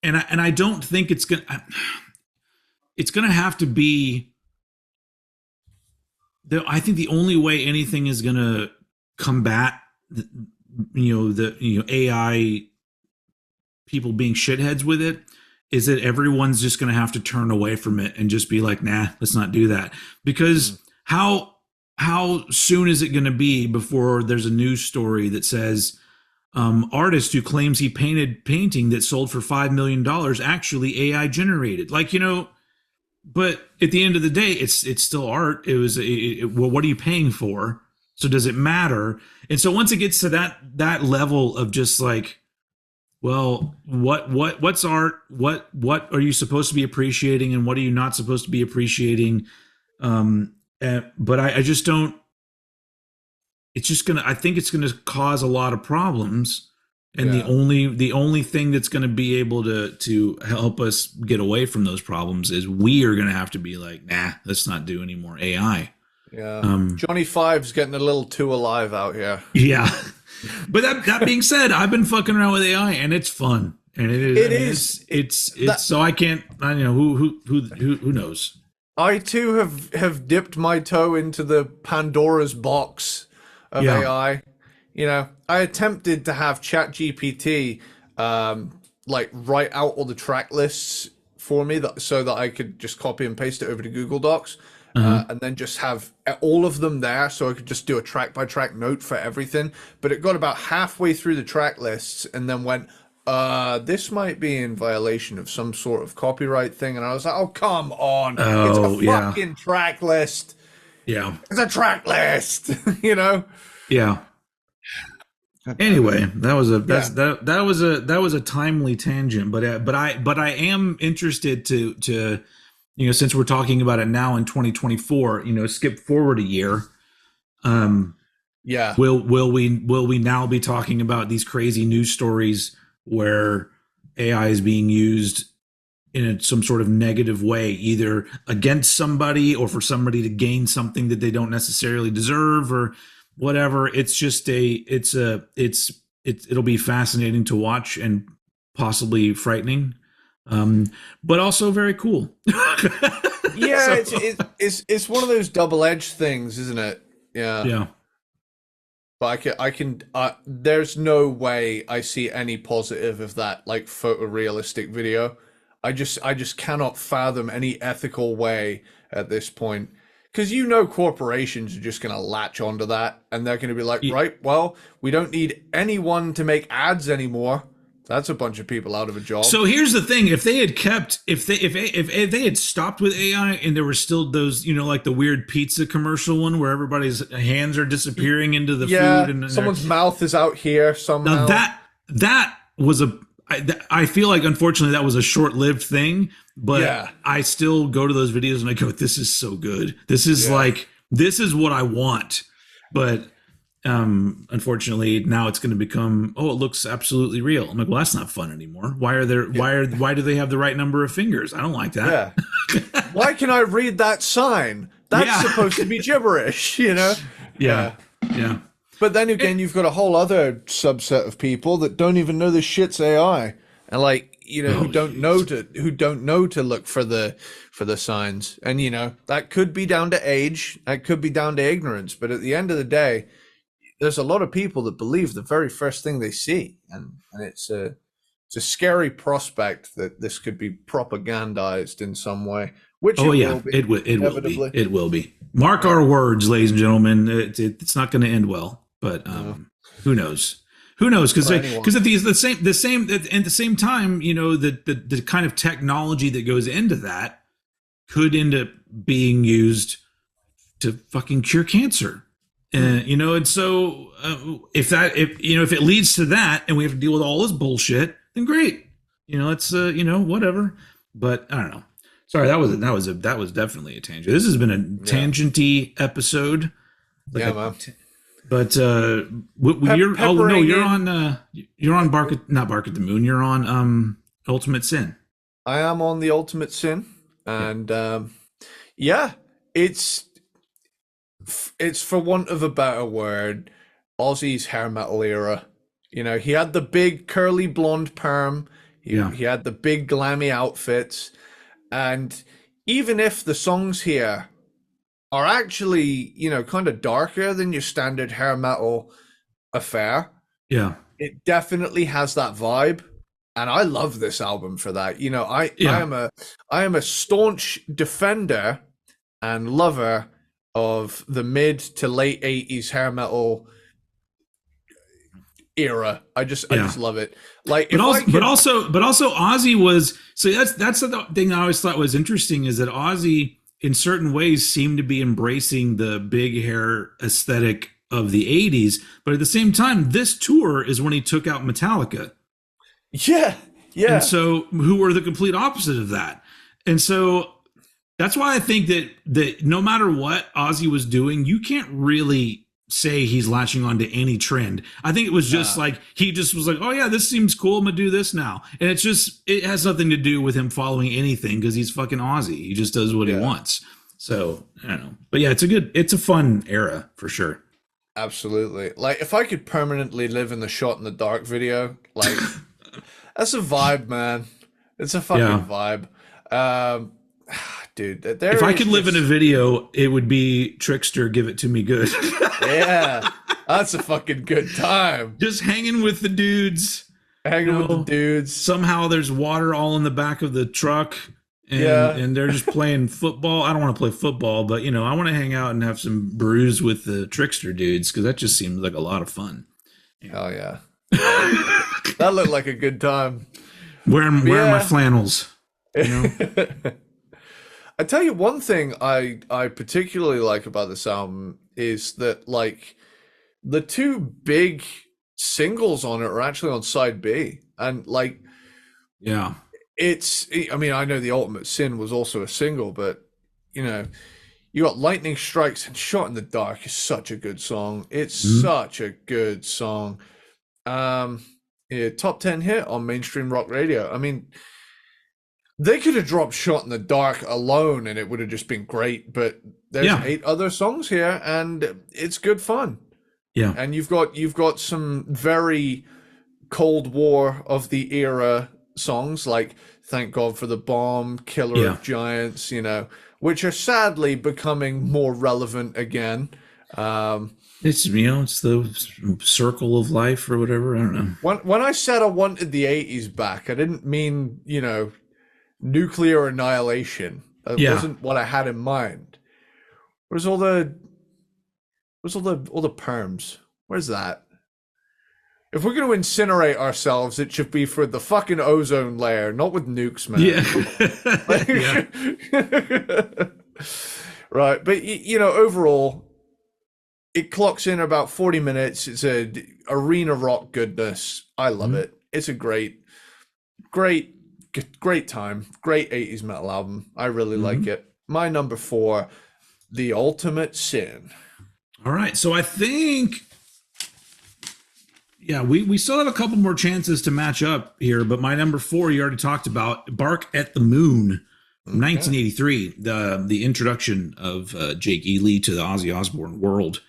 And I don't think it's going to have to be. I think the only way anything is going to combat, AI people being shitheads with it, is that everyone's just going to have to turn away from it and just be like, nah, let's not do that. Because how soon is it going to be before there's a news story that says artist who claims he painted painting that sold for $5 million actually AI generated? Like, but at the end of the day, it's still art. Well, what are you paying for? So does it matter? And so once it gets to that level of just like, well, what's art? What are you supposed to be appreciating, and what are you not supposed to be appreciating? But I just don't. It's just I think it's gonna cause a lot of problems, and the only thing that's gonna be able to help us get away from those problems is we are gonna have to be like, nah, let's not do any more AI. Yeah, Johnny Five's getting a little too alive out here. Yeah, but that being said, I've been fucking around with AI, and it's fun. and it is. It I mean, is. it's. So I can't. I know who knows. I too have dipped my toe into the Pandora's box of Yeah. AI. You know, I attempted to have ChatGPT like write out all the track lists for me so that I could just copy and paste it over to Google Docs, Uh-huh. and then just have all of them there so I could just do a track by track note for everything. But it got about halfway through the track lists and then went, this might be in violation of some sort of copyright thing. And I was like, oh, come on. It's a Oh yeah. fucking track list. Yeah. It's a track list, you know? Yeah. Anyway, that was a Yeah. that was a timely tangent, but I am interested to since we're talking about it now in 2024, skip forward a year. Yeah. Will we now be talking about these crazy news stories where AI is being used in some sort of negative way, either against somebody or for somebody to gain something that they don't necessarily deserve or whatever? It's just it'll be fascinating to watch and possibly frightening, but also very cool. Yeah, So, it's one of those double-edged things, isn't it? Yeah. yeah. But there's no way I see any positive of that, like, photorealistic video. I just cannot fathom any ethical way at this point. Because corporations are just going to latch onto that, and they're going to be like, right, well, we don't need anyone to make ads anymore. That's a bunch of people out of a job. So here's the thing: if they had kept, if they had stopped with AI, and there were still those, like the weird pizza commercial one where everybody's hands are disappearing into the food, and someone's mouth is out here somehow. Now that was I feel like unfortunately that was a short-lived thing, but Yeah. I still go to those videos and I go, this is so good. This is this is what I want. But unfortunately now it's going to become, it looks absolutely real. I'm like, well, that's not fun anymore. Why do they have the right number of fingers? I don't like that. Yeah. Why can I read that sign? That's supposed to be gibberish, Yeah. But then again, you've got a whole other subset of people that don't even know this shit's AI, and who don't know to look for the signs. And that could be down to age, that could be down to ignorance. But at the end of the day, there's a lot of people that believe the very first thing they see, and it's a scary prospect that this could be propagandized in some way. Which it will be. Mark our words, ladies and gentlemen. It's not going to end well. But who knows? Who knows? Because at the same time, the kind of technology that goes into that could end up being used to fucking cure cancer. And so if it leads to that, and we have to deal with all this bullshit, then great. It's whatever. But I don't know. Sorry, that was definitely a tangent. This has been a tangenty episode. Man. But you're on not Bark at the Moon. You're on Ultimate Sin. I am on the Ultimate Sin, and it's for want of a better word, Ozzy's hair metal era. He had the big curly blonde perm. He had the big glammy outfits, and even if the songs here are actually, kind of darker than your standard hair metal affair. Yeah. It definitely has that vibe. And I love this album for that. I am a staunch defender and lover of the mid to late 80s hair metal era. I just love it. But also Ozzy was, so that's the thing I always thought was interesting, is that Ozzy in certain ways seemed to be embracing the big hair aesthetic of the 80s, but at the same time, this tour is when he took out Metallica. Yeah. And so who were the complete opposite of that. And so that's why I think that no matter what Ozzy was doing, you can't really say he's latching on to any trend. I think it was just he just was like, oh yeah, this seems cool, I'm gonna do this now. And it has nothing to do with him following anything, because he's fucking Ozzy. He just does what he wants. So I don't know. But yeah, it's a fun era for sure. Absolutely. If I could permanently live in the Shot in the Dark video, That's a vibe, man. It's a fucking vibe. Um, dude, If I could live in a video, it would be Trickster, Give It To Me Good. Yeah, that's a fucking good time. Just hanging with the dudes. Hanging with the dudes. Somehow there's water all in the back of the truck. And they're just playing football. I don't want to play football, but I want to hang out and have some brews with the Trickster dudes, because that just seems like a lot of fun. Hell yeah. That looked like a good time. Wearing my flannels. I tell you one thing I particularly like about this album is that, like, the two big singles on it are actually on side B, and like, yeah, I mean, I know The Ultimate Sin was also a single, but you got Lightning Strikes, and Shot in the Dark is such a good song. It's such a good song. Top 10 hit on mainstream rock radio. I mean, they could have dropped Shot in the Dark alone and it would have just been great, but there's 8 other songs here and it's good fun. Yeah. And you've got some very Cold War of the era songs like Thank God for the Bomb, Killer of Giants, which are sadly becoming more relevant again. It's it's the circle of life or whatever. I don't know. When I said I wanted the 80s back, I didn't mean, nuclear annihilation. That wasn't what I had in mind. Where's all the perms? Where's that? If we're going to incinerate ourselves, it should be for the fucking ozone layer, not with nukes, man. Yeah. Right. But, overall, it clocks in about 40 minutes. It's a arena rock goodness. I love it. It's a great time. Great 80s metal album. I really like it. My number 4, The Ultimate Sin. All right. So I think... Yeah, we still have a couple more chances to match up here, but my number 4 you already talked about, Bark at the Moon, 1983, the introduction of Jake E. Lee to the Ozzy Osbourne world.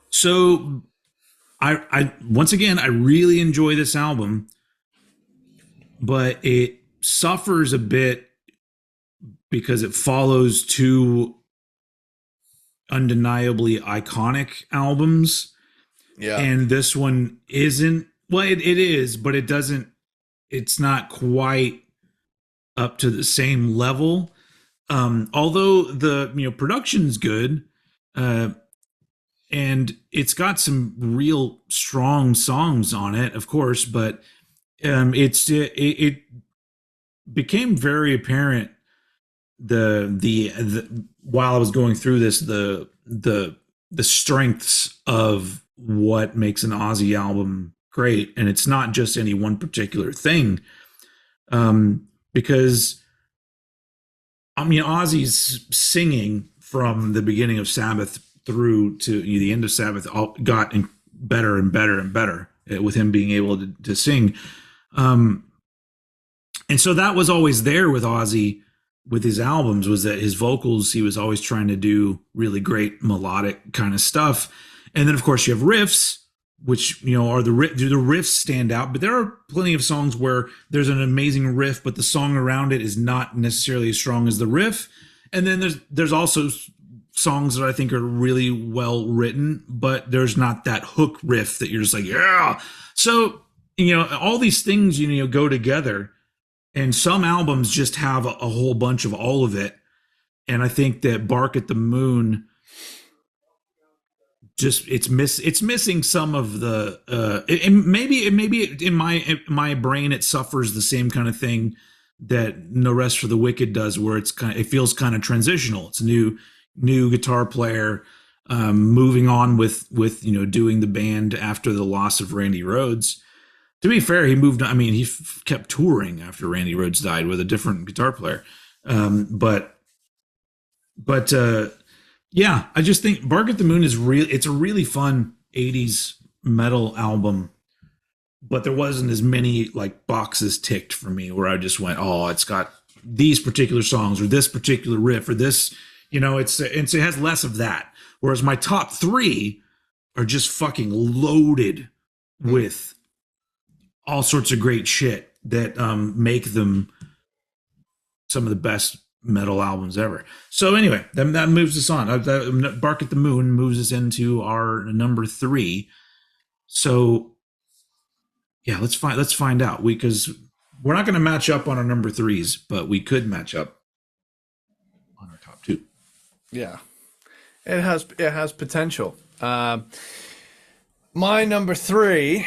So I once again, I really enjoy this album, but it suffers a bit because it follows 2 undeniably iconic albums. Yeah. And this one isn't, well, it is, but it's not quite up to the same level. Although the production's good, and it's got some real strong songs on it, of course, but it became very apparent the while I was going through this, the strengths of what makes an Ozzy album great. And it's not just any one particular thing. Because Ozzy's singing from the beginning of Sabbath through to the end of Sabbath got better and better and better with him being able to sing. And so that was always there with Ozzy with his albums, was that his vocals, he was always trying to do really great melodic kind of stuff. And then of course you have riffs, which, are the riffs stand out, but there are plenty of songs where there's an amazing riff, but the song around it is not necessarily as strong as the riff. And then there's also songs that I think are really well written, but there's not that hook riff that you're just like, yeah. So, all these things, go together, and some albums just have a whole bunch of all of it. And I think that Bark at the Moon, just it's missing some of the maybe in my brain it suffers the same kind of thing that No Rest for the Wicked does, where it feels kind of transitional. It's a new guitar player moving on with doing the band after the loss of Randy Rhoads. To be fair, he moved on. I mean, he kept touring after Randy Rhoads died with a different guitar player. But yeah, I just think Bark at the Moon is it's a really fun 80s metal album, but there wasn't as many like boxes ticked for me where I just went, oh, it's got these particular songs or this particular riff or this, it has less of that. Whereas my top 3 are just fucking loaded with all sorts of great shit that make them some of the best metal albums ever. So anyway, that moves us on. Bark at the Moon moves us into our number 3. So yeah, let's find out, because we're not going to match up on our number 3s, but we could match up on our top 2. Yeah, it has potential. My number 3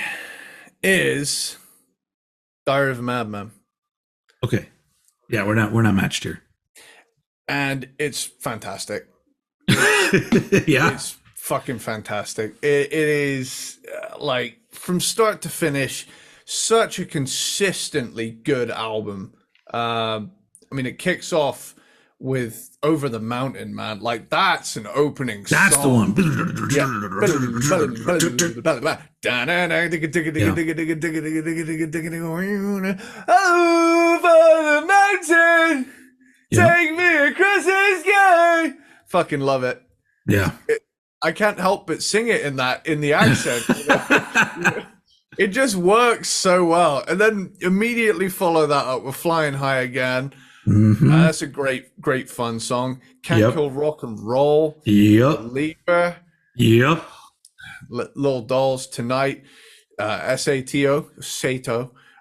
is Diary of a Madman. Okay, yeah, we're not matched here, and it's fantastic. Yeah, it's fucking fantastic. It is like from start to finish, such a consistently good album. I mean, it kicks off with Over the Mountain, man. Like, that's an opening that's song. the one. Over the mountain, take me across the sky. Fucking love it. Yeah. I can't help but sing it in the accent. It just works so well. And then immediately follow that up with Flying High again. Mm-hmm. That's a great fun song. Can't Kill Rock and Roll. Yep. Believer. Yep. Little Dolls Tonight. Sato.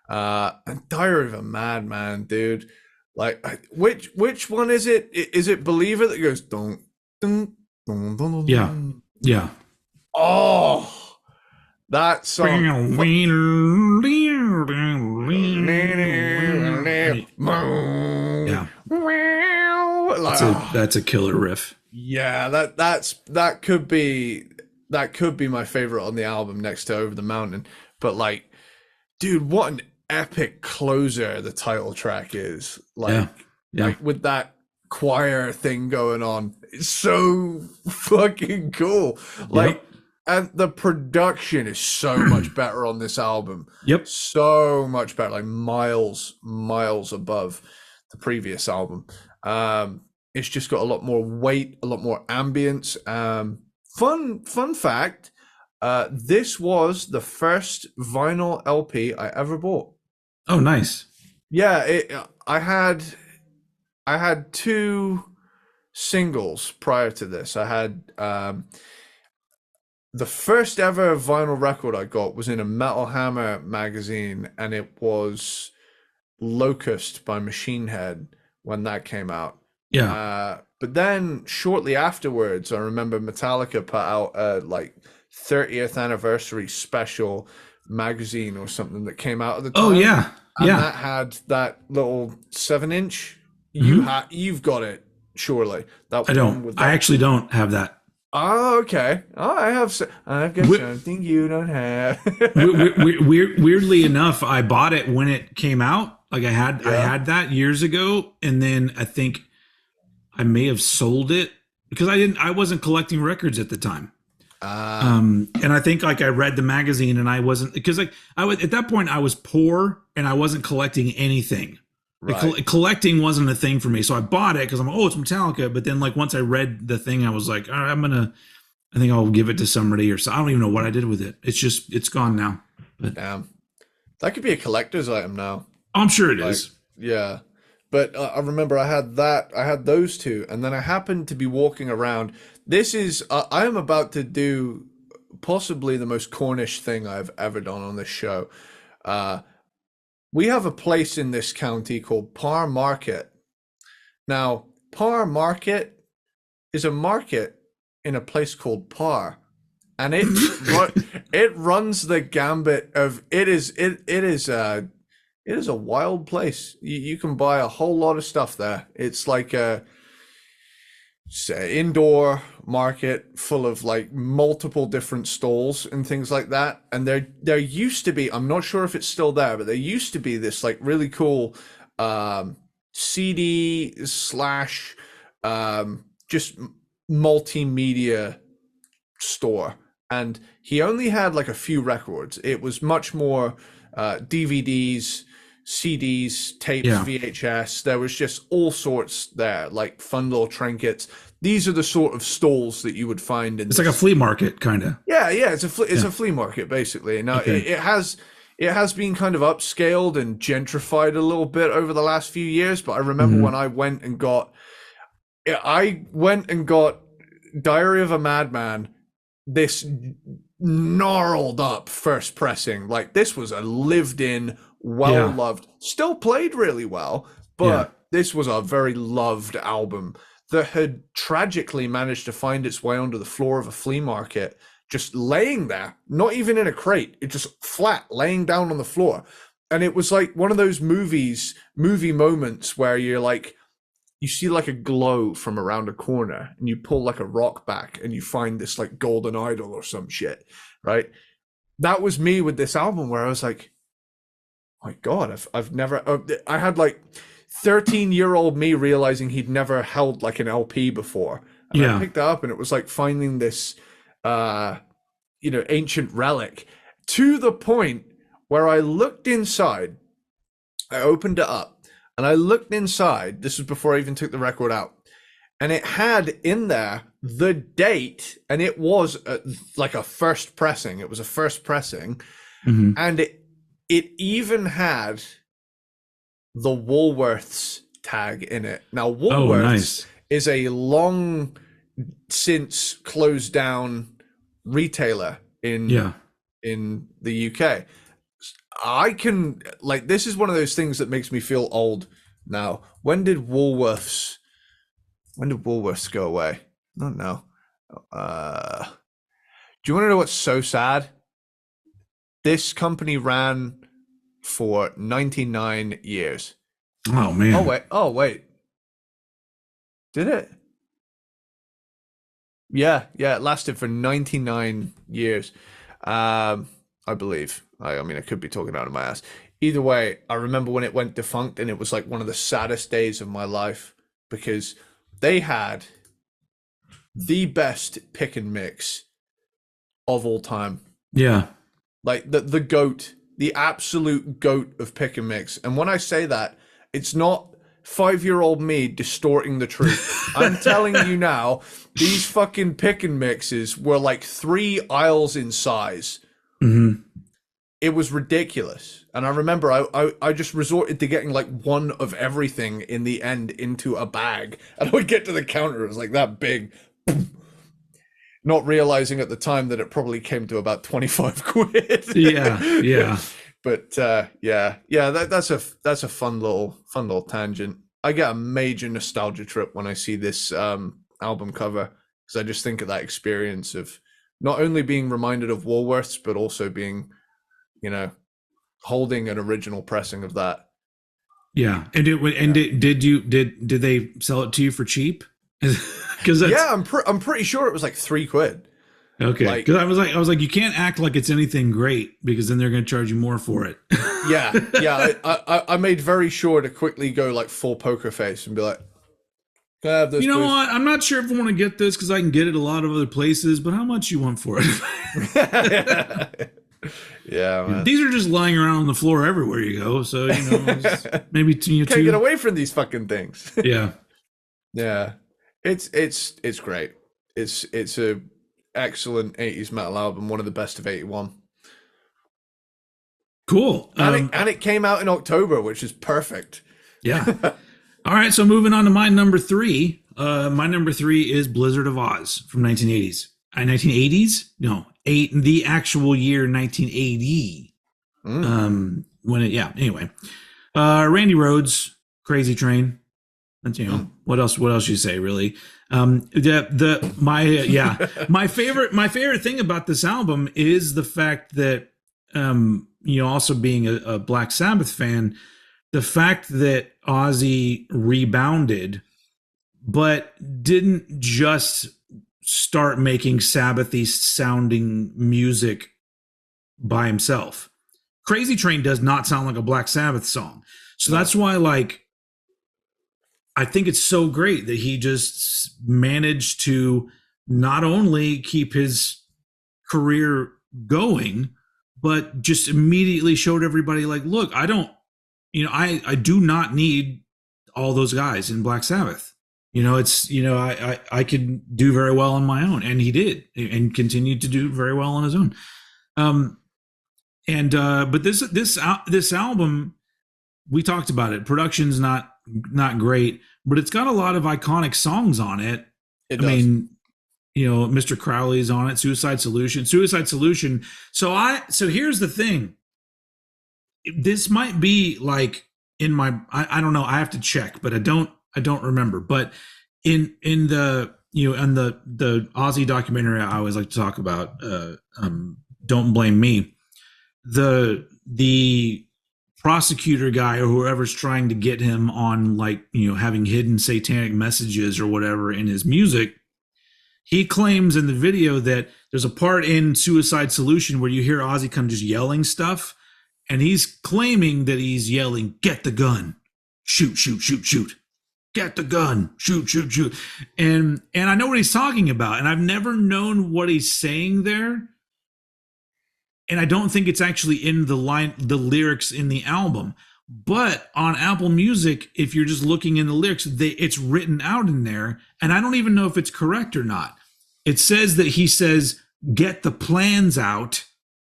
And Diary of a Madman, dude. Like, which one is it? Is it Believer that goes don't? Yeah. Oh, that song. Yeah. Like, that's a killer riff. Yeah, that could be my favorite on the album next to Over the Mountain. But like, dude, what an epic closer the title track is. Like, like with that choir thing going on, it's so fucking cool. Like, and the production is so much better on this album. Yep, so much better, like miles above the previous album. It's just got a lot more weight, a lot more ambience. Fun fact, this was the first vinyl LP I ever bought. Oh, nice. Yeah, I had 2 singles prior to this. I had the first ever vinyl record I got was in a Metal Hammer magazine, and it was Locust by Machine Head when that came out. Yeah. But then shortly afterwards, I remember Metallica put out a like 30th anniversary special magazine or something that came out at the time. Oh yeah. And that had that little 7-inch. You've got it, surely. That I don't. I actually don't have that. Oh, okay. Oh, I've got something you don't have. Weirdly enough, I bought it when it came out. Like I had that years ago, and then I think I may have sold it because I wasn't collecting records at the time. And I think like I read the magazine and I wasn't, because like at that point I was poor and I wasn't collecting anything. Right. Like, collecting wasn't a thing for me, so I bought it because I'm it's Metallica. But then like once I read the thing, I was like, all right, I think I'll give it to somebody, or so. I don't even know what I did with it. It's gone now. But damn, that could be a collector's item now. I'm sure it is. Yeah. But I remember I had those 2, and then I happened to be walking around. This is, I am about to do possibly the most Cornish thing I've ever done on this show. We have a place in this county called Parr Market. Now, Parr Market is a market in a place called Parr. And it runs the gambit of, it is a wild place. You can buy a whole lot of stuff there. It's like a indoor market full of like multiple different stalls and things like that. And there used to be, I'm not sure if it's still there, but there used to be this like really cool CD / just multimedia store. And he only had like a few records. It was much more DVDs, CDs, tapes, VHS. There was just all sorts there, like fun little trinkets. These are the sort of stalls that you would find in. It's like a flea market, kind of. Yeah. It's a flea market basically. Now it has it has been kind of upscaled and gentrified a little bit over the last few years. But I remember when I went and got Diary of a Madman, this gnarled up first pressing. Like, this was a lived in, well loved, still played really well, but this was a very loved album that had tragically managed to find its way onto the floor of a flea market, just laying there, not even in a crate, it just flat laying down on the floor. And it was like one of those movie moments where you're like, you see like a glow from around a corner and you pull like a rock back and you find this like golden idol or some shit, right? That was me with this album, where I was like, my God, I've never, I had like 13-year-old me realizing he'd never held like an LP before. And I picked it up and it was like finding this, ancient relic, to the point where I looked inside, I opened it up and I looked inside. This was before I even took the record out. And it had in there the date, and it was like a first pressing. It was a first pressing. And it even had the Woolworths tag in it. Now, Woolworths is a long since closed down retailer in the UK. I can, like, this is one of those things that makes me feel old now. When did Woolworths go away? I don't know. Do you want to know what's so sad? This company ran for 99 years. Oh, man. Oh, wait. Did it? Yeah, it lasted for 99 years. I believe. I mean, I could be talking out of my ass. Either way, I remember when it went defunct, and it was like one of the saddest days of my life, because they had the best pick and mix of all time. Yeah. Like the GOAT, the absolute GOAT of pick and mix. And when I say that, it's not 5-year-old me distorting the truth. I'm telling you now, these fucking pick and mixes were like 3 aisles in size. It was ridiculous. And I remember I just resorted to getting like one of everything in the end into a bag. And I would get to the counter, it was like that big. Not realizing at the time that it probably came to about 25 quid. Yeah. But that's a fun little tangent. I get a major nostalgia trip when I see this album cover, because I just think of that experience of not only being reminded of Woolworths, but also being, holding an original pressing of that. Yeah, and did they sell it to you for cheap? Because I'm pretty sure it was like 3 quid. Okay, because I was like, you can't act like it's anything great, because then they're going to charge you more for it. I made very sure to quickly go like full poker face and be like, can I have this, please? What? I'm not sure if I want to get this, because I can get it a lot of other places, but how much you want for it? Yeah, man. These are just lying around on the floor everywhere you go. So maybe you can't get away from these fucking things. Yeah. It's great. It's a excellent 80s metal album, one of the best of 81. Cool. And it came out in October, which is perfect. Yeah. All right, so moving on to my number 3. My number 3 is Blizzard of Oz from 1980s. 1980s? No, the actual year 1980. Anyway. Randy Rhoads, Crazy Train. That's, what else you say, really? My favorite thing about this album is the fact that, also being a Black Sabbath fan, the fact that Ozzy rebounded, but didn't just start making Sabbathy sounding music by himself. Crazy Train does not sound like a Black Sabbath song. So that's why, I think it's so great that he just managed to not only keep his career going, but just immediately showed everybody, like, look, I do not need all those guys in Black Sabbath. I could do very well on my own. And he did, and continued to do very well on his own. And but this album, we talked about it. Production's not great, but it's got a lot of iconic songs on it. It I does. mean, Mr. Crowley's on it, Suicide Solution. So here's the thing. This might be like in my I don't know, I have to check, but I don't remember. But in the on the Ozzy documentary I always like to talk about, Don't Blame Me, the prosecutor guy or whoever's trying to get him on, like, having hidden satanic messages or whatever in his music, he claims in the video that there's a part in Suicide Solution where you hear Ozzy kind of just yelling stuff, and he's claiming that he's yelling, "Get the gun, shoot, shoot, shoot, shoot, get the gun, shoot, shoot, shoot," and I know what he's talking about, and I've never known what he's saying there, and I don't think it's actually in the lyrics in the album. But on Apple Music, if you're just looking in the lyrics, it's written out in there, and I don't even know if it's correct or not. It says that he says, "Get the plans out,"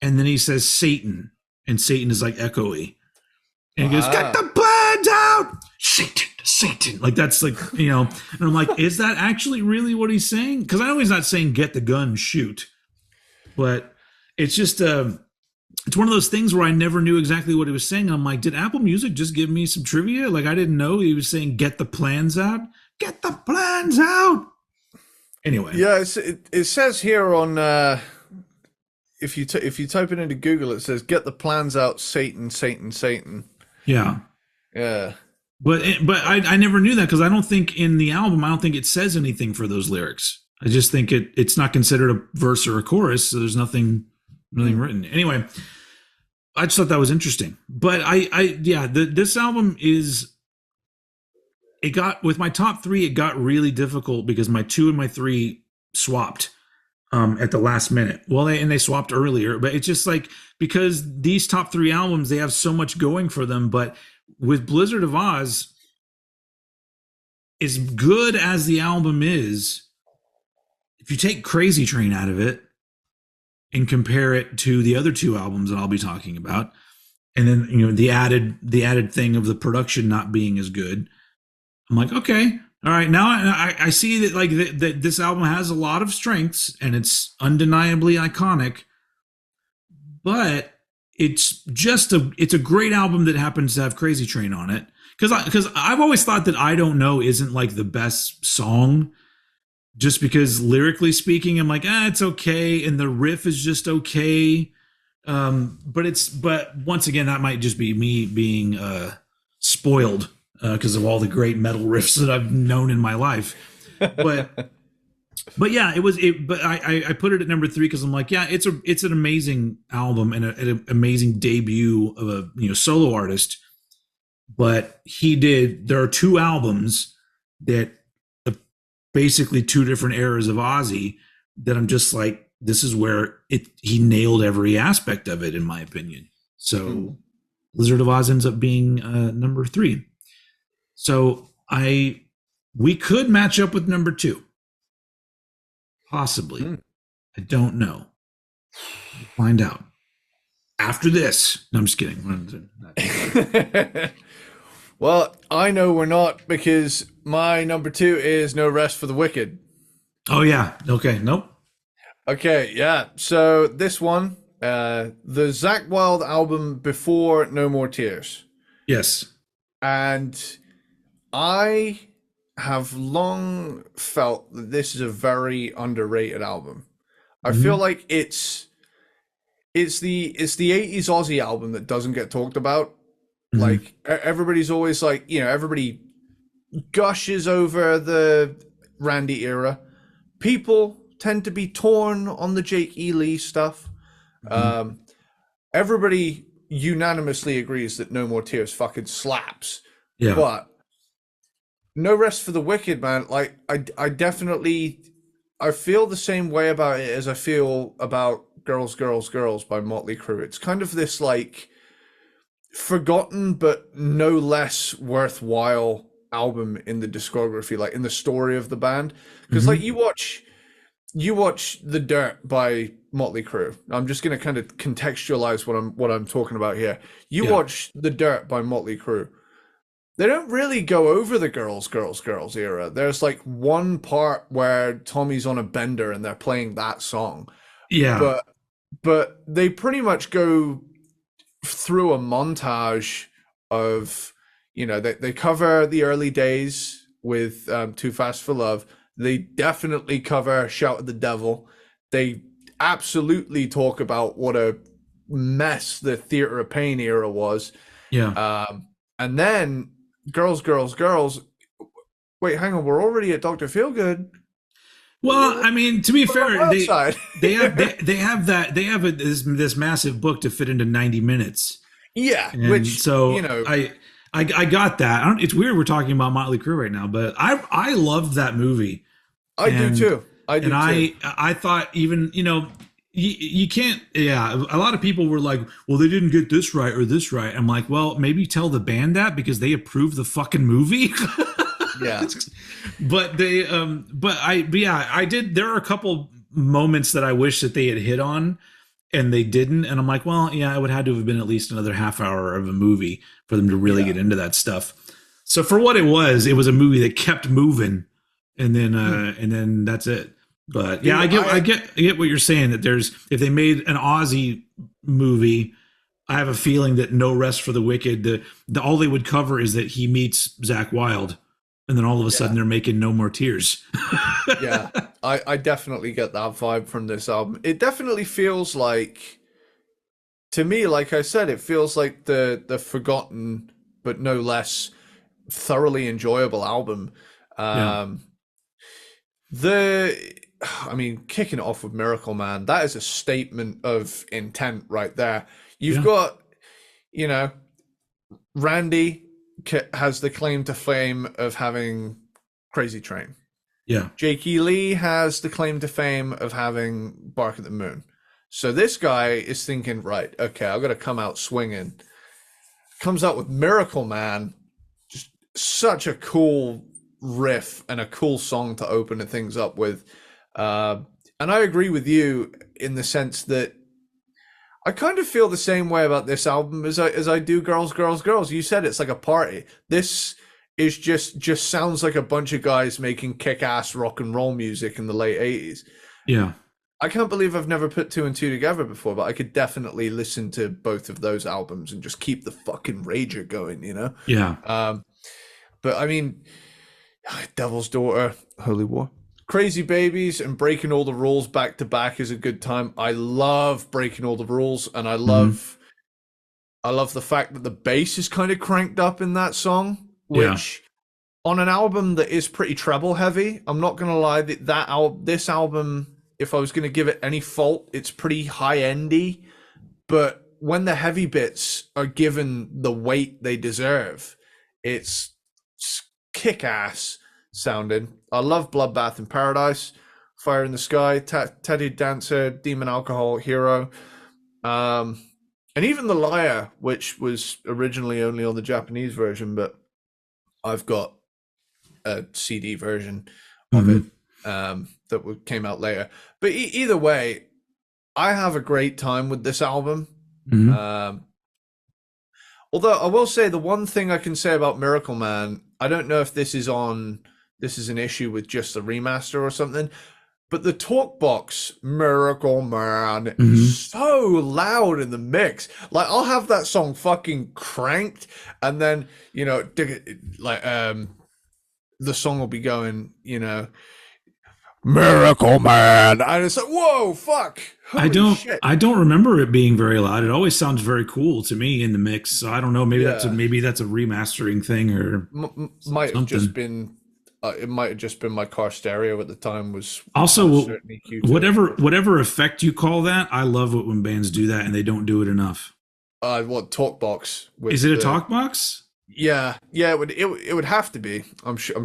and then he says Satan, and Satan is like echoey. And he goes, "Get the plans out, Satan, Satan." Like, that's like, and I'm like, is that actually really what he's saying? Because I know he's not saying "get the gun, shoot," but it's just it's one of those things where I never knew exactly what he was saying. I'm like, did Apple Music just give me some trivia? Like, I didn't know he was saying "get the plans out." Get the plans out. Anyway. Yeah, it says here on if you type it into Google, it says "get the plans out, Satan, Satan, Satan." Yeah. Yeah. But I never knew that, because I don't think in the album, I don't think it says anything for those lyrics. I just think it's not considered a verse or a chorus, so there's nothing written. Anyway, I just thought that was interesting. But this album it got, with my top three, it got really difficult because my two and my three swapped at the last minute. Well, they swapped earlier, but it's just like, because these top three albums, they have so much going for them. But with Blizzard of Oz, as good as the album is, if you take Crazy Train out of it and compare it to the other two albums that I'll be talking about, and then the added thing of the production not being as good, I'm like, okay, all right, now I see that, like, that this album has a lot of strengths and it's undeniably iconic, but it's a great album that happens to have Crazy Train on it. Because I've always thought that I Don't Know isn't like the best song, just because lyrically speaking, I'm like, it's okay, and the riff is just okay. But once again, that might just be me being spoiled because of all the great metal riffs that I've known in my life. But yeah, but I put it at number three because I'm like, yeah, it's an amazing album and an amazing debut of a solo artist. But there are two albums that basically two different eras of Ozzy that I'm just like, this is where he nailed every aspect of it, in my opinion. So Blizzard of Oz ends up being number three. So we could match up with number two. Possibly. I don't know. We'll find out after this. No, I'm just kidding. Well, I know we're not, because my number two is No Rest for the Wicked. Oh, yeah. Okay. Nope. Okay, yeah. So this one, the Zakk Wylde album before No More Tears. Yes. And I have long felt that this is a very underrated album. I feel like it's the 80s Ozzy album that doesn't get talked about. Like, everybody's always like, everybody gushes over the Randy era. People tend to be torn on the Jake E. Lee stuff. Everybody unanimously agrees that No More Tears fucking slaps. Yeah. But No Rest for the Wicked, man, like, I definitely, I feel the same way about it as I feel about Girls, Girls, Girls by Motley Crue. It's kind of this, like, forgotten but no less worthwhile album in the discography, like in the story of the band. Because like you watch you watch The Dirt by Motley Crue. I'm just going to kind of contextualize what I'm talking about here. You Yeah. watch The Dirt by Motley Crue. They don't really go over the girls era. There's like one part where Tommy's on a bender and they're playing that song, Yeah. but they pretty much go through a montage of, they cover the early days with Too Fast for Love. They definitely cover Shout at the Devil. They absolutely talk about what a mess the Theater of Pain era was. Yeah. And then Girls, Girls, Girls. Wait, hang on. We're already at Dr. Feelgood. Well, I mean, to be fair, Outside. they have this massive book to fit into 90 minutes. Yeah, And which, so you know, I got that. It's weird we're talking about Motley Crue right now, but I loved that movie. I do too. I thought, even, you can't. Yeah, a lot of people were like, well, they didn't get this right or this right. I'm like, well, maybe tell the band that because they approved the fucking movie. Yeah. But I did. There are a couple moments that I wish that they had hit on and they didn't. And I'm like, well, yeah, it would have to have been at least another half hour of a movie for them to really get into that stuff. So for what it was a movie that kept moving, and then that's it. But yeah, I get what you're saying, that if they made an Ozzy movie, I have a feeling that No Rest for the Wicked, the all they would cover is that he meets Zakk Wylde, and then all of a sudden they're making No More Tears. Yeah, I definitely get that vibe from this album. It definitely feels like, to me, like I said, it feels like the forgotten but no less thoroughly enjoyable album. Kicking it off with Miracle Man, that is a statement of intent right there. You've got, Randy has the claim to fame of having Crazy Train. Yeah. Jakey Lee has the claim to fame of having Bark at the Moon. So this guy is thinking, right, okay, I've got to come out swinging. Comes out with Miracle Man, just such a cool riff and a cool song to open things up with. And I agree with you in the sense that I kind of feel the same way about this album as I do Girls, Girls, Girls. You said it's like a party. This is just sounds like a bunch of guys making kick-ass rock and roll music in the late 80s. Yeah. I can't believe I've never put two and two together before, but I could definitely listen to both of those albums and just keep the fucking rager going, Yeah. But I mean, Devil's Daughter, Holy War, Crazy Babies, and Breaking All the Rules back to back is a good time. I love Breaking All the Rules, and I love the fact that the bass is kind of cranked up in that song, which on an album that is pretty treble heavy, I'm not gonna lie, this album, if I was gonna give it any fault, it's pretty high endy, but when the heavy bits are given the weight they deserve, it's kick-ass sounding. I love Bloodbath in Paradise, Fire in the Sky, Teddy Dancer, Demon Alcohol, Hero, and even The Liar, which was originally only on the Japanese version, but I've got a CD version of it that came out later. But either way, I have a great time with this album. Although I will say the one thing I can say about Miracle Man, I don't know if this is an issue with just the remaster or something, but the talk box Miracle Man is so loud in the mix. Like, I'll have that song fucking cranked, and then the song will be going, Miracle Man, and it's like, whoa, fuck. Holy shit. I don't remember it being very loud. It always sounds very cool to me in the mix. So I don't know. Maybe that's a remastering thing, or might have just been. It might have just been my car stereo at the time was also whatever effect you call that. I love it when bands do that and they don't do it enough. What talkbox? Is it a talk box? Yeah. It would have to be. I'm sure.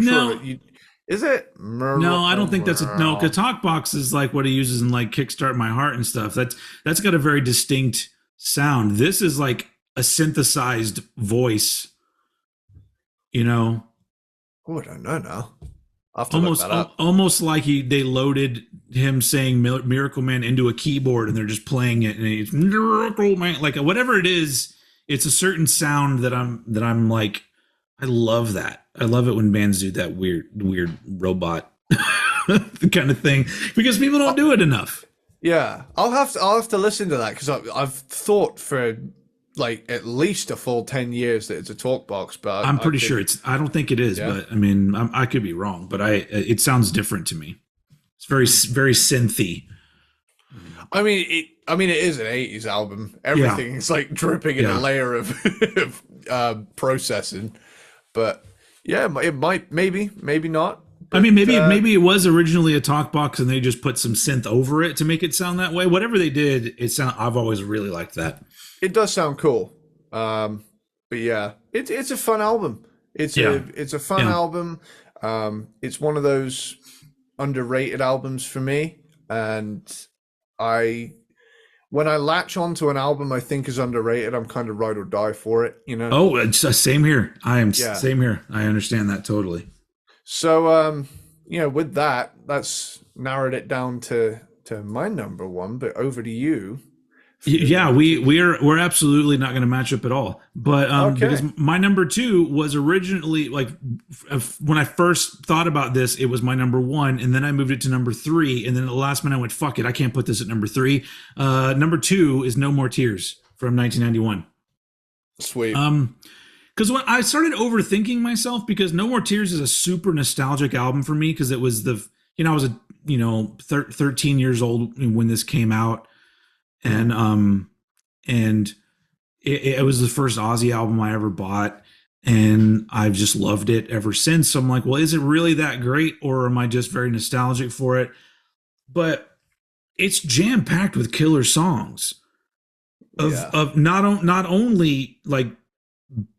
Is it? No, I don't think that's no. Because talk box is like what he uses in like Kickstart My Heart and stuff. That's got a very distinct sound. This is like a synthesized voice. Oh, I don't know now. I'll have to look that up. Almost like they loaded him saying Miracle Man into a keyboard and they're just playing it and it's Miracle Man, like whatever it is. It's a certain sound that I'm like, I love that. I love it when bands do that weird robot kind of thing because people don't do it enough. Yeah, I'll have to listen to that because I've thought for like at least a full 10 years that it's a talk box, but I'm pretty sure it's. I don't think it is, but I mean, I could be wrong, but it sounds different to me. It's very synthy. I mean, it is an 80s album. Everything is like dripping in a layer of processing, but yeah, it might, maybe not. But, I mean, maybe it was originally a talk box and they just put some synth over it to make it sound that way. Whatever they did, I've always really liked that. It does sound cool. But yeah, it's a fun album. It's a fun album. It's one of those underrated albums for me. And when I latch onto an album I think is underrated, I'm kind of ride or die for it, you know? Oh, it's same here. Same here. I understand that totally. So, with that, that's narrowed it down to my number one, but over to you. Yeah, we're absolutely not going to match up at all. But because my number two was originally like when I first thought about this, it was my number one, and then I moved it to number three, and then at the last minute I went, "Fuck it, I can't put this at number three." Number two is "No More Tears" from 1991. Sweet. Because when I started overthinking myself, because "No More Tears" is a super nostalgic album for me, because it was I was 13 years old when this came out. And it was the first Ozzy album I ever bought, and I've just loved it ever since. So I'm like, well, is it really that great, or am I just very nostalgic for it? But it's jam packed with killer songs of not only like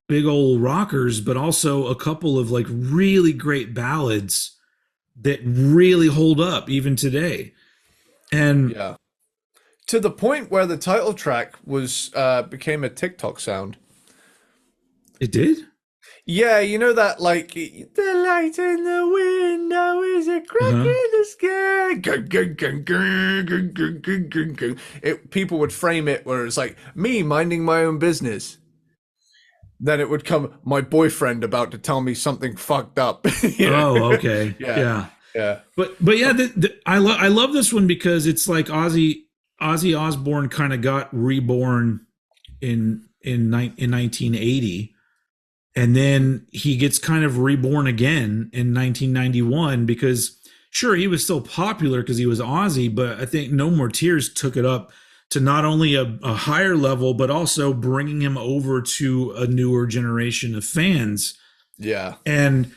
big old rockers, but also a couple of like really great ballads that really hold up even today. And to the point where the title track was became a TikTok sound. It did? Yeah, you know that like the light in the window is a crack in the sky. People would frame it where it's like me minding my own business. Then it would come my boyfriend about to tell me something fucked up. Oh, okay. Yeah. But yeah, I love this one because it's like Ozzy Osbourne kind of got reborn in 1980, and then he gets kind of reborn again in 1991 because sure, he was still popular because he was Ozzy, but I think "No More Tears" took it up to not only a higher level, but also bringing him over to a newer generation of fans. Yeah. And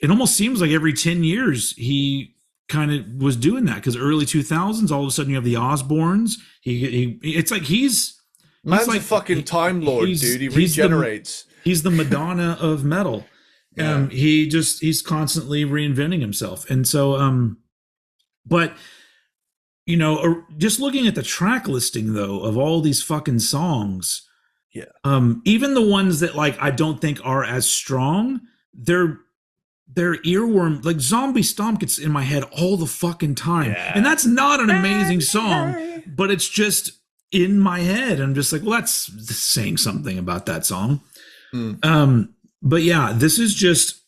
it almost seems like every 10 years he kind of was doing that, because early 2000s, all of a sudden you have the Osbournes. It's like he's man's like a fucking time lord, dude. He regenerates. He's the Madonna of metal. He's constantly reinventing himself. And so but just looking at the track listing though of all these fucking songs, even the ones that like I don't think are as strong, they're earworm. Like Zombie Stomp gets in my head all the fucking time, and that's not an amazing song, but it's just in my head. I'm just like, well, that's saying something about that song. But yeah, this is just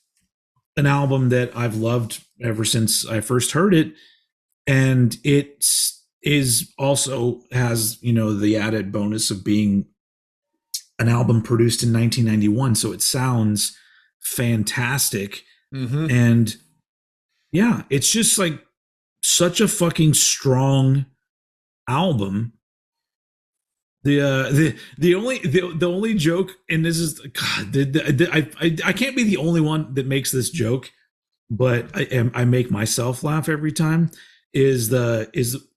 an album that I've loved ever since I first heard it, and it is also has the added bonus of being an album produced in 1991, so it sounds fantastic. And yeah, it's just like such a fucking strong album. The only joke, and this is God, I can't be the only one that makes this joke, but I make myself laugh every time. Is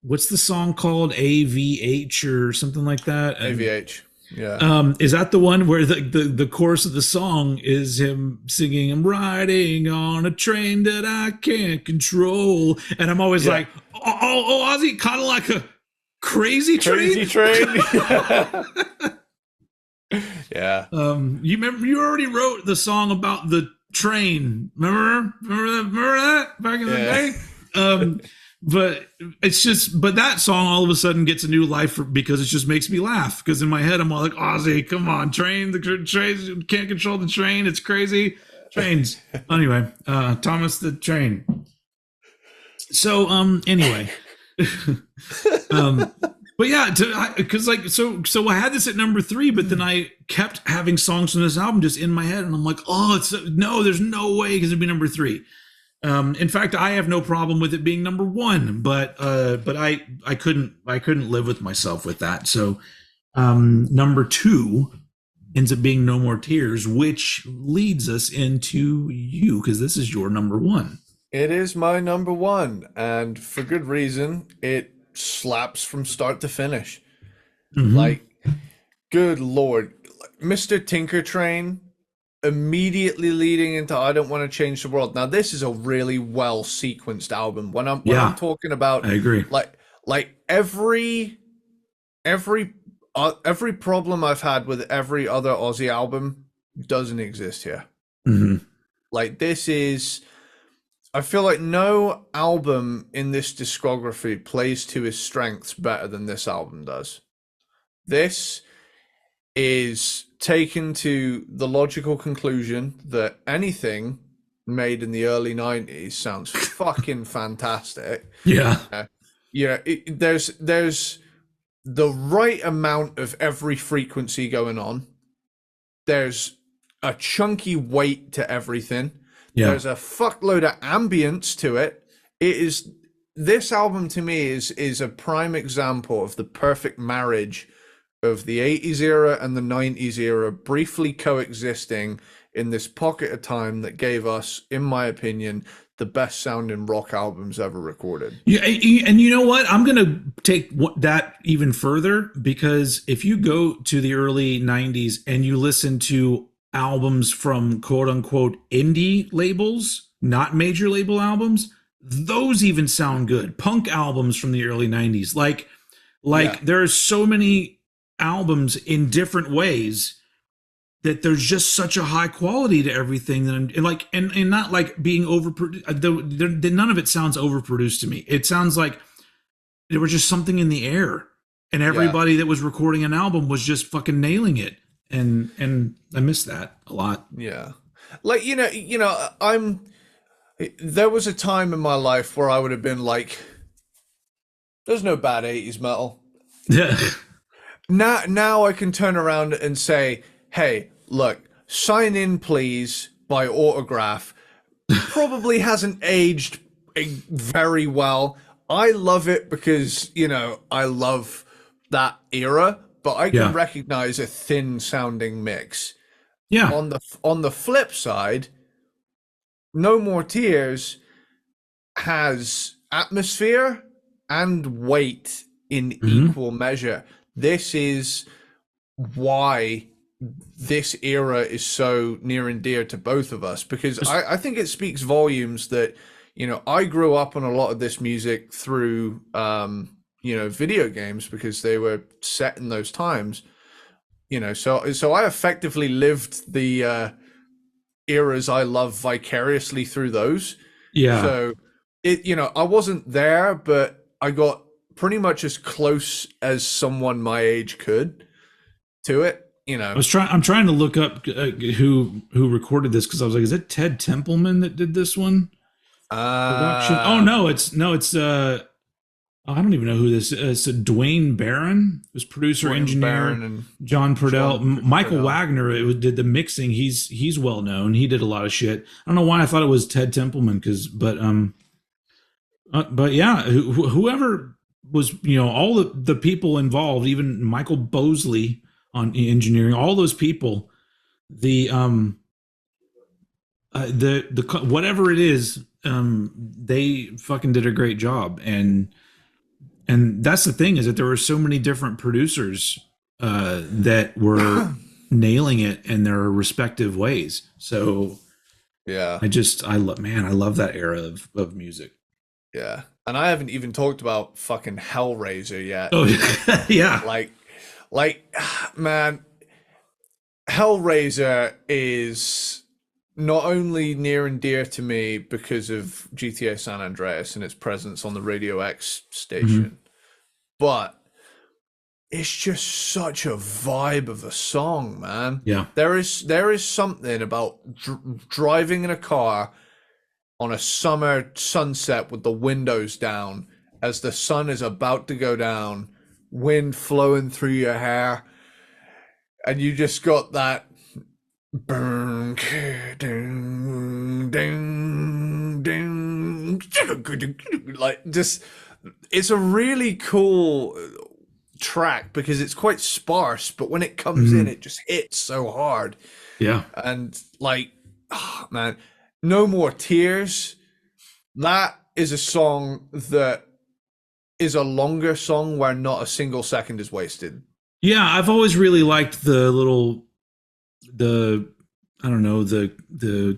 what's the song called? AVH or something like that? AVH. Yeah. Is that the one where the chorus of the song is him singing, "I'm riding on a train that I can't control," and I'm always like, oh, Ozzy, kind of like a crazy train. Yeah. You remember you already wrote the song about the Train. Remember that back in the day? But it's just, but that song all of a sudden gets a new life because it just makes me laugh. Because in my head, I'm all like, Ozzy, come on, train, the train can't control the train. It's crazy. Trains. Anyway, Thomas the Train. So, anyway, but yeah, because like, so I had this at number 3, but then I kept having songs from this album just in my head, and I'm like, oh, no, there's no way because it'd be number 3. In fact, I have no problem with it being number 1, but I couldn't live with myself with that. So number 2 ends up being No More Tears, which leads us into you, because this is your number 1. It is my number 1, and for good reason. It slaps from start to finish. Mm-hmm. Like, good Lord, Mr. Tinker Train, immediately leading into I Don't Want to Change the World. Now, this is a really well sequenced album. When I'm talking about, I agree. Like every problem I've had with every other Ozzy album doesn't exist here. Mm-hmm. Like, this is, I feel like no album in this discography plays to his strengths better than this album does. This is taken to the logical conclusion that anything made in the early 90s sounds fucking fantastic. Yeah. There's the right amount of every frequency going on. There's a chunky weight to everything. Yeah. There's a fuckload of ambience to it. This album to me is a prime example of the perfect marriage of the 80s era and the 90s era briefly coexisting in this pocket of time that gave us, in my opinion, the best sounding rock albums ever recorded. Yeah, and you know what? I'm going to take that even further, because if you go to the early 90s and you listen to albums from quote unquote indie labels, not major label albums, those even sound good. Punk albums from the early 90s. Like there are so many albums in different ways that there's just such a high quality to everything that and not like being overproduced. None of it sounds overproduced to me. It sounds like there was just something in the air, and everybody that was recording an album was just fucking nailing it. And I miss that a lot. Yeah. Like, there was a time in my life where I would have been like, there's no bad 80s metal. Yeah. Now I can turn around and say, hey, look, Sign In Please by Autograph probably hasn't aged very well. I love it because, I love that era, but I can recognize a thin sounding mix. Yeah. On the flip side, No More Tears has atmosphere and weight in equal measure. This is why this era is so near and dear to both of us, because I think it speaks volumes that, I grew up on a lot of this music through, video games because they were set in those times, so I effectively lived the eras I love vicariously through those. Yeah. So I wasn't there, but I got pretty much as close as someone my age could to it. I'm trying to look up who recorded this, because I was like, is it Ted Templeman that did this one? Production. Oh no, it's I don't even know who this is. It's Dwayne Barron, who's producer, engineer, and John Purdell. Michael Wagner did the mixing. He's well known. He did a lot of shit. I don't know why I thought it was Ted Templeman, but yeah, whoever was, all the people involved, even Michael Bosley on engineering, all those people, the whatever it is, they fucking did a great job. And that's the thing, is that there were so many different producers that were nailing it in their respective ways. So yeah, I love that era of music. Yeah. And I haven't even talked about fucking Hellraiser yet. Oh yeah. Like, man, Hellraiser is not only near and dear to me because of GTA San Andreas and its presence on the Radio X station, but it's just such a vibe of a song, man. Yeah. There is something about driving in a car on a summer sunset with the windows down as the sun is about to go down, wind flowing through your hair, and you just got that burn, ding, ding, ding, like just, it's a really cool track because it's quite sparse, but when it comes in, it just hits so hard. Yeah. And like, oh, man, No More Tears. That is a song that is a longer song where not a single second is wasted. Yeah, I've always really liked the I don't know, the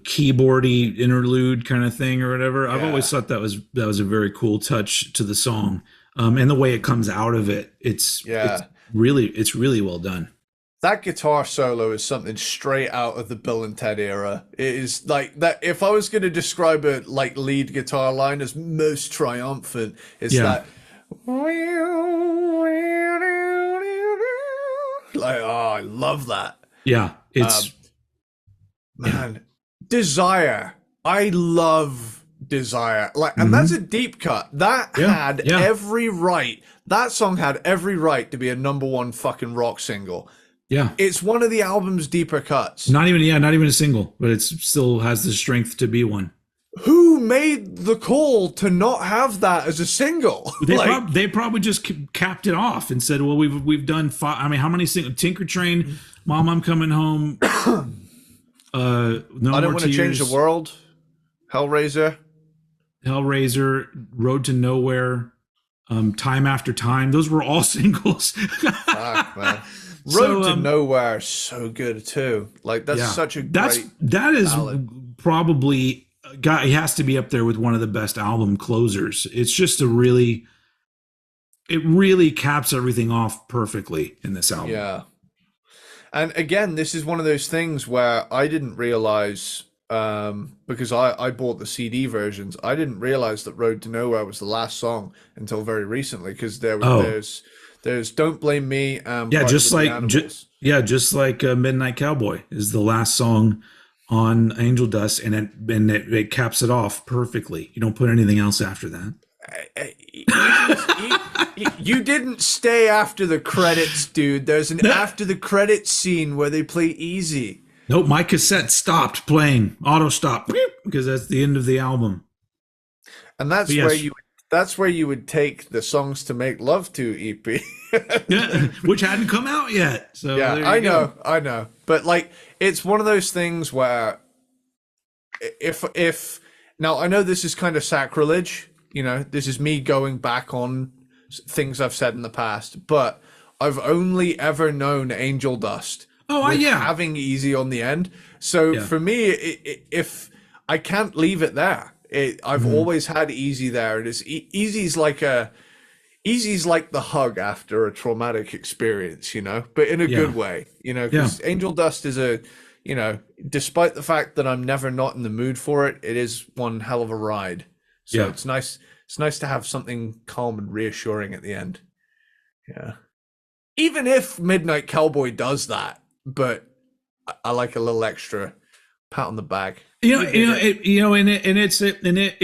keyboardy interlude kind of thing or whatever. I've always thought that was a very cool touch to the song. And the way it comes out of it, it's really well done. That guitar solo is something straight out of the Bill and Ted era. It is like that. If I was going to describe a like lead guitar line as most triumphant, it's that. Like, oh, I love that. Yeah, it's man. Desire. I love Desire. Like, and that's a deep cut. That had every right. That song had every right to be a #1 fucking rock single. Yeah. It's one of the album's deeper cuts. Not even a single, but it still has the strength to be one. Who made the call to not have that as a single? They probably just capped it off and said, "Well, we've done 5. I mean, how many singles? Tinker Train, Mom, I'm Coming Home. No I Don't Want to Change the World, Hellraiser, Road to Nowhere, Time After Time. Those were all singles." Fuck, man. Road to Nowhere is so good too. Like that's such a great that is ballad. Probably it has to be up there with one of the best album closers. It's just it really caps everything off perfectly in this album. Yeah. And again, this is one of those things where I didn't realize, because I bought the CD versions, I didn't realize that Road to Nowhere was the last song until very recently, because there's Don't Blame Me. Just like Midnight Cowboy is the last song on Angel Dust, and it caps it off perfectly. You don't put anything else after that. You didn't stay after the credits, dude. There's an after the credits scene where they play Easy. Nope, my cassette stopped playing. Auto stop, because that's the end of the album. And that's where you would take the Songs to Make Love To EP. Which hadn't come out yet. So yeah, I know. But like, it's one of those things where if now I know this is kind of sacrilege, this is me going back on things I've said in the past, but I've only ever known Angel Dust. Having Easy on the end. So for me, if I can't leave it there. I've always had Easy there. It is Easy's like the hug after a traumatic experience, but in a good way, because Angel Dust is despite the fact that I'm never not in the mood for it, it is one hell of a ride. So it's nice. It's nice to have something calm and reassuring at the end. Yeah. Even if Midnight Cowboy does that, but I like a little extra pat on the back. It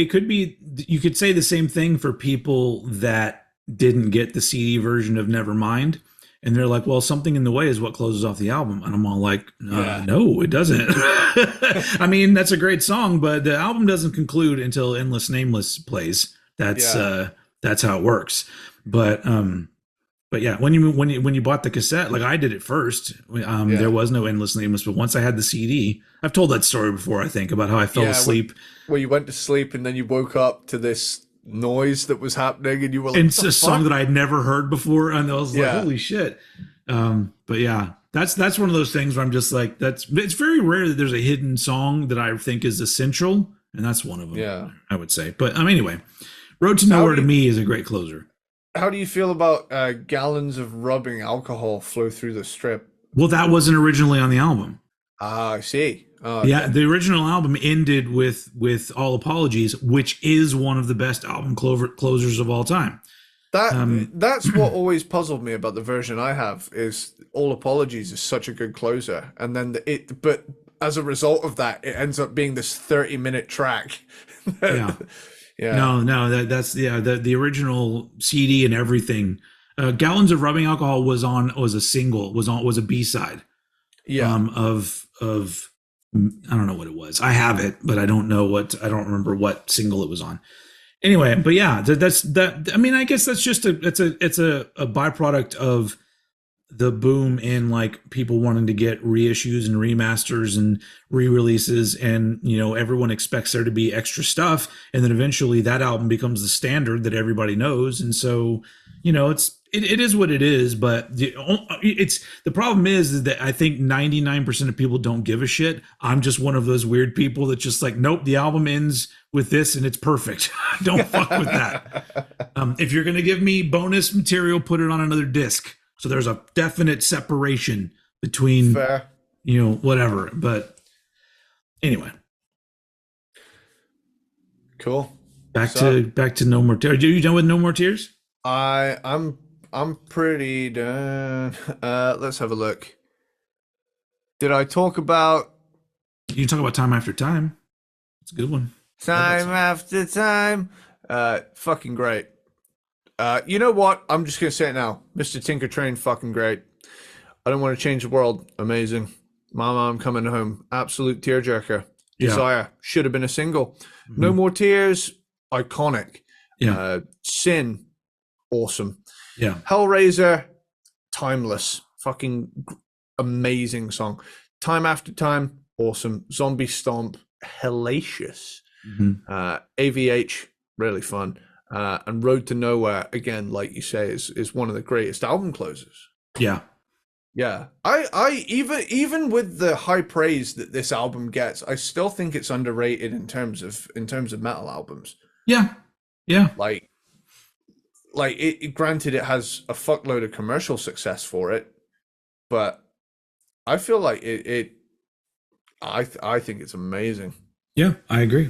could be, you could say the same thing for people that didn't get the CD version of Nevermind, and they're like, well, Something in the Way is what closes off the album, and I'm all like, no, it doesn't. I mean, that's a great song, but the album doesn't conclude until Endless Nameless plays. That's how it works. But yeah, when you bought the cassette, like I did it first, there was no Endless Nameless, but once I had the CD, I've told that story before, I think, about how I fell asleep. Where you went to sleep and then you woke up to this noise that was happening, and you were like, it's a song that I had never heard before, and I was like, holy shit. But yeah, that's one of those things where I'm just like, it's very rare that there's a hidden song that I think is essential, and that's one of them, I would say. But anyway, Road to Nowhere to me is a great closer. How do you feel about Gallons of Rubbing Alcohol Flow Through the Strip? Well, that wasn't originally on the album. I see. Oh, Yeah, okay. the original album ended with All Apologies, which is one of the best album closers of all time. That Um, that's what always puzzled me about the version I have is All Apologies is such a good closer, and then but as a result of that, it ends up being this 30-minute track. yeah, Yeah, no, that's yeah, the original CD and everything. Gallons of Rubbing Alcohol was a single, was a B-side yeah. of I don't know what it was. I have it, but I don't remember what single it was on. Anyway, but yeah, that's that. I mean, I guess that's just a byproduct of the boom in like people wanting to get reissues and remasters and re-releases, and everyone expects there to be extra stuff, and then eventually that album becomes the standard that everybody knows, and so it is what it is. But the problem is that I think 99% of people don't give a shit. I'm just one of those weird people that just like, nope, the album ends with this and it's perfect. Don't fuck with that. If you're gonna give me bonus material, put it on another disc. So there's a definite separation between, Fair. whatever. But anyway, Cool. back So to No More Tears. Are you done with No More Tears? I'm pretty done. Let's have a look. Did I talk about You talk about Time After Time. It's a good one. time after time? Fucking great. You know what? I'm just gonna say it now. Mr. Tinker Train, fucking great. I don't want to change the world. Amazing. Mama, I'm coming home. Absolute tearjerker. Yeah. Desire should have been a single. Mm-hmm. No More Tears, iconic. Yeah. Sin, awesome. Yeah. Hellraiser, timeless. Fucking amazing song. Time After Time, awesome. Zombie Stomp, hellacious. Mm-hmm. AVH, really fun. And Road to Nowhere, again, like you say, is one of the greatest album closers. Yeah. Yeah. I even with the high praise that this album gets, I still think it's underrated in terms of metal albums. Yeah. Yeah. Like it granted it has a fuckload of commercial success for it, but I feel like I think it's amazing. Yeah, I agree.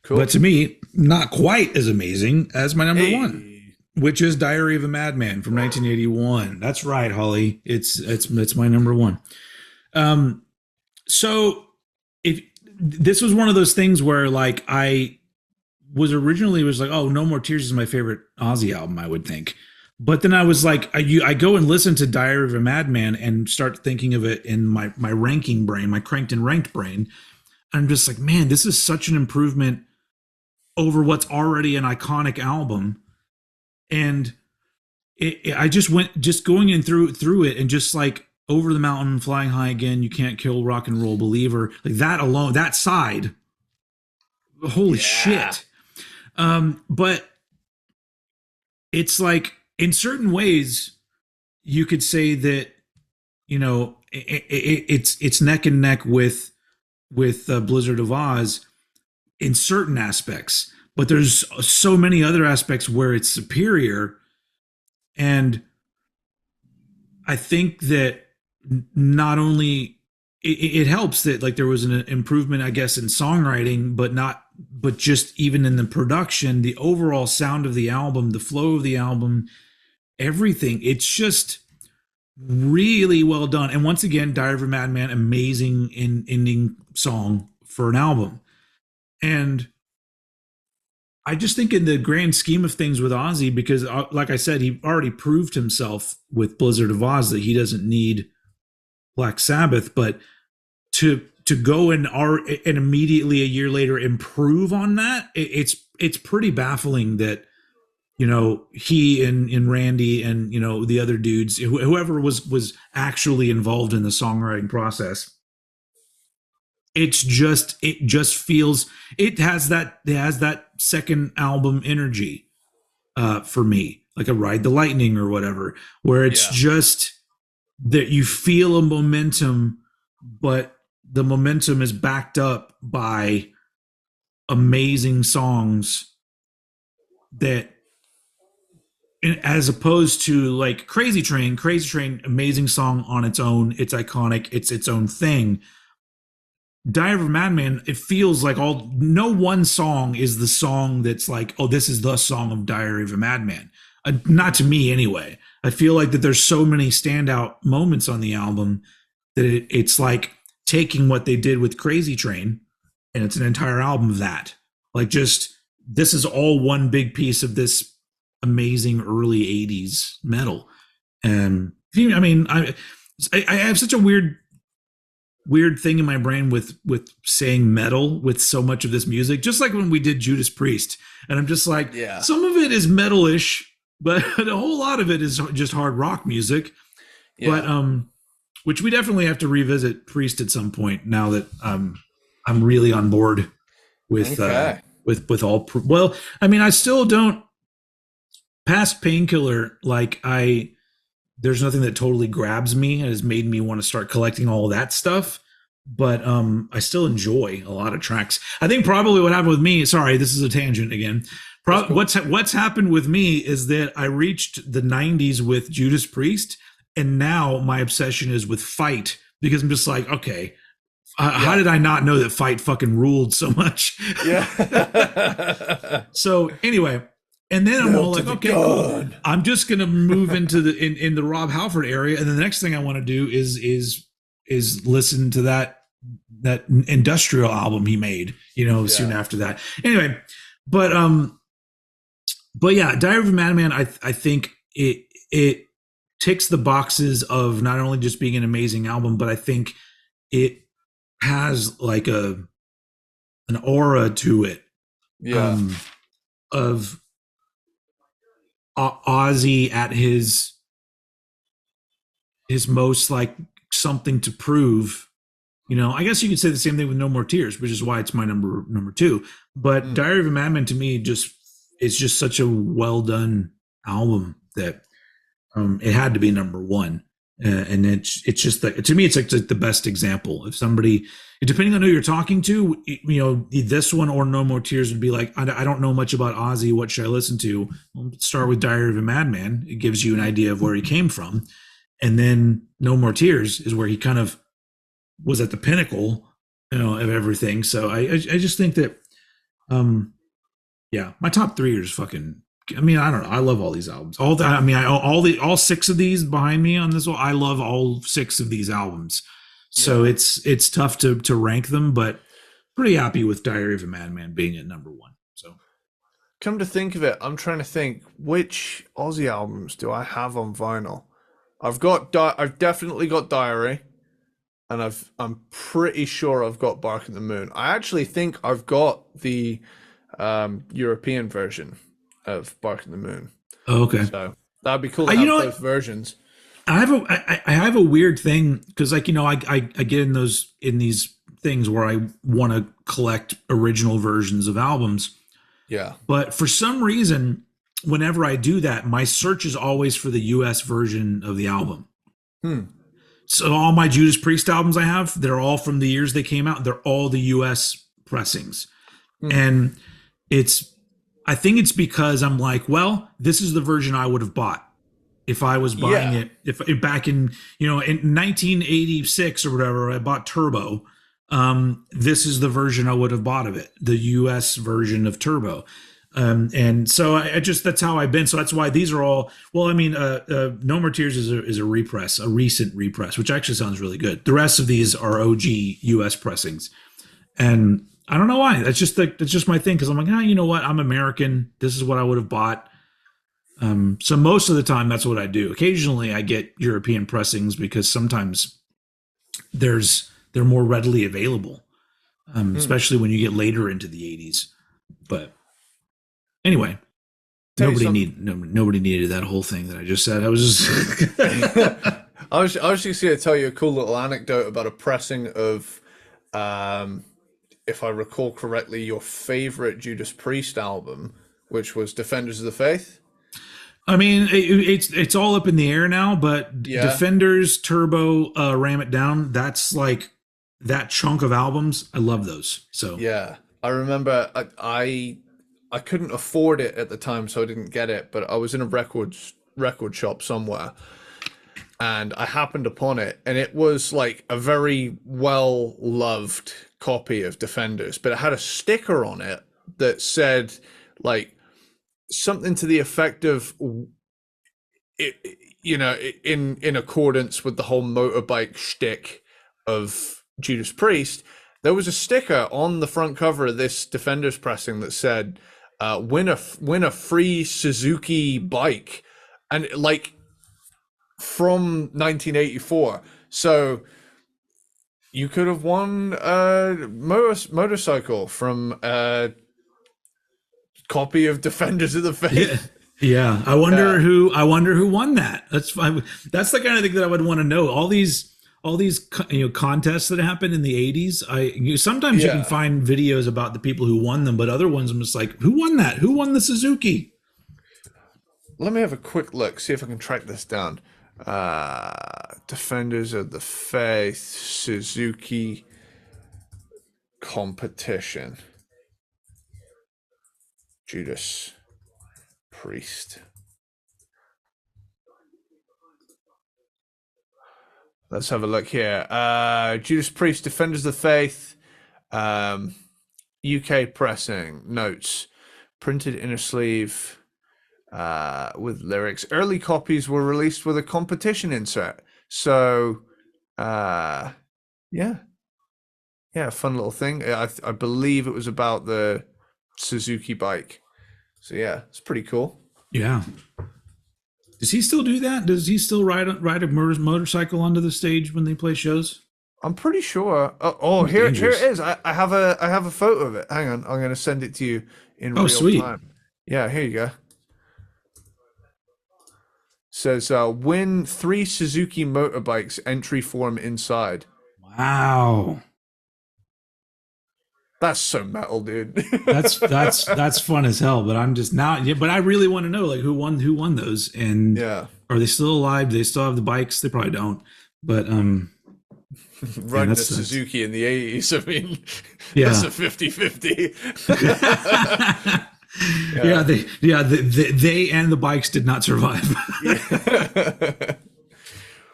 Cool. But to me, not quite as amazing as my number Hey. one, which is Diary of a Madman from 1981. That's right, Holly. It's my number one. So if this was one of those things where like I was like, oh, No More Tears is my favorite Ozzy album, I would think. But then I was like, I go and listen to Diary of a Madman and start thinking of it in my ranking brain, my cranked and ranked brain. I'm just like, man, this is such an improvement over what's already an iconic album. And I just going in through it and just like Over the Mountain, Flying High Again, You Can't Kill Rock and Roll Believer, like that alone, that side, holy shit. But it's like in certain ways you could say that it's neck and neck with Blizzard of Oz in certain aspects, but there's so many other aspects where it's superior. And I think that not only it helps that like there was an improvement, I guess, in songwriting, but just even in the production, the overall sound of the album, the flow of the album, everything. It's just really well done. And once again, Diary of a Madman, amazing ending song for an album. And I just think in the grand scheme of things with Ozzy, because like I said, he already proved himself with Blizzard of Oz that he doesn't need Black Sabbath, but to go and immediately a year later improve on that, it's pretty baffling that he and Randy and the other dudes, whoever was actually involved in the songwriting process, it just feels it has that second album energy for me, like a Ride the Lightning or whatever, where it's just that you feel a momentum, but the momentum is backed up by amazing songs that, as opposed to like Crazy Train, amazing song on its own, it's iconic, it's its own thing, Diary of a Madman, it feels like no one song is the song that's like, oh, this is the song of Diary of a Madman. Not to me anyway. I feel like that there's so many standout moments on the album that it's like taking what they did with Crazy Train, and it's an entire album of that. Like, just this is all one big piece of this amazing early 80s metal. And I mean, I have such a weird thing in my brain with saying metal with so much of this music, just like when we did Judas Priest, and I'm just like, yeah, some of it is metal-ish, but a whole lot of it is just hard rock music. Yeah. But which we definitely have to revisit Priest at some point, now that I'm really on board with with all. Well, I mean, I still don't, past Painkiller, like there's nothing that totally grabs me and has made me want to start collecting all of that stuff. But I still enjoy a lot of tracks. I think probably what happened with me, sorry, this is a tangent again. Cool. What's happened with me is that I reached the 90s with Judas Priest, and now my obsession is with Fight, because I'm just like, okay, how did I not know that Fight fucking ruled so much? Yeah. So anyway, and then I'm all like, okay, cool. I'm just gonna move into the in the Rob Halford area, and then the next thing I want to do is listen to that industrial album he made, soon after that. Anyway, but yeah, Diary of a Madman, I think it ticks the boxes of not only just being an amazing album, but I think it has like an aura to it, of Ozzy at his most like something to prove. I guess you could say the same thing with No More Tears, which is why it's my number 2. But Diary of a Madman to me it's just such a well done album that it had to be number 1. And it's just that, to me, it's like the best example. If somebody, depending on who you're talking to, this one or No More Tears would be like, I don't know much about Ozzy. What should I listen to? Well, start with Diary of a Madman. It gives you an idea of where he came from. And then No More Tears is where he kind of was at the pinnacle, of everything. So I just think that, my top 3 are just fucking, I mean, I don't know. I love all these albums. All 6 of these behind me on this one. I love all 6 of these albums. So it's tough to rank them, but pretty happy with Diary of a Madman being at number 1. So, come to think of it, I'm trying to think, which Ozzy albums do I have on vinyl? I've definitely got Diary, and I'm pretty sure I've got Bark at the Moon. I actually think I've got the European version of Bark at the Moon. Oh, okay. So that'd be cool to have both versions. I have a weird thing, because I get in these things where I want to collect original versions of albums. Yeah. But for some reason, whenever I do that, my search is always for the US version of the album. So all my Judas Priest albums I have, they're all from the years they came out. They're all the US pressings. And I think it's because I'm like, well, this is the version I would have bought if I was buying it. If back in, in 1986 or whatever, I bought Turbo. This is the version I would have bought of it, the US version of Turbo. And so that's how I've been. So that's why these are all, well, I mean, No More Tears is a repress, a recent repress, which actually sounds really good. The rest of these are OG US pressings. And I don't know why. That's just my thing. Cause I'm like, you know what? I'm American. This is what I would have bought. So most of the time that's what I do. Occasionally I get European pressings because sometimes they're more readily available. Especially when you get later into the 80s. But anyway, nobody needed that whole thing that I just said. I was just I was just going to tell you a cool little anecdote about a pressing of, if I recall correctly, your favorite Judas Priest album, which was Defenders of the Faith. I mean, it's all up in the air now, but Defenders, Turbo, Ram It Down, that's like that chunk of albums. I love those. So yeah, I remember I couldn't afford it at the time, so I didn't get it, but I was in a record shop somewhere, and I happened upon it, and it was like a very well loved copy of Defenders, but it had a sticker on it that said like something to the effect of it, in accordance with the whole motorbike shtick of Judas Priest. There was a sticker on the front cover of this Defenders pressing that said, win a free Suzuki bike, and like from 1984. So you could have won a motorcycle from a copy of Defenders of the Faith. Yeah. I wonder who won that. That's the kind of thing that I would want to know. All these contests that happened in the 80s. Sometimes you can find videos about the people who won them, but other ones I'm just like, who won that? Who won the Suzuki? Let me have a quick look, see if I can track this down. Defenders of the Faith Suzuki competition. Judas Priest. Let's have a look here. Judas Priest, Defenders of the Faith, UK pressing, notes, printed inner sleeve with lyrics. Early copies were released with a competition insert. So, fun little thing. I believe it was about the Suzuki bike. So yeah, it's pretty cool. Yeah. Does he still do that? Does he still ride a motorcycle onto the stage when they play shows? I'm pretty sure. Here it is. I have a photo of it. Hang on, I'm going to send it to you in real time. Yeah, here you go. Says win 3 Suzuki motorbikes, entry form inside. Wow. That's so metal, dude. that's fun as hell. But I'm just now. Yeah, but I really want to know like who won those, and are they still alive? Do they still have the bikes? They probably don't. But riding a Suzuki in the 80s. I mean, that's a 50-50. They and the bikes did not survive.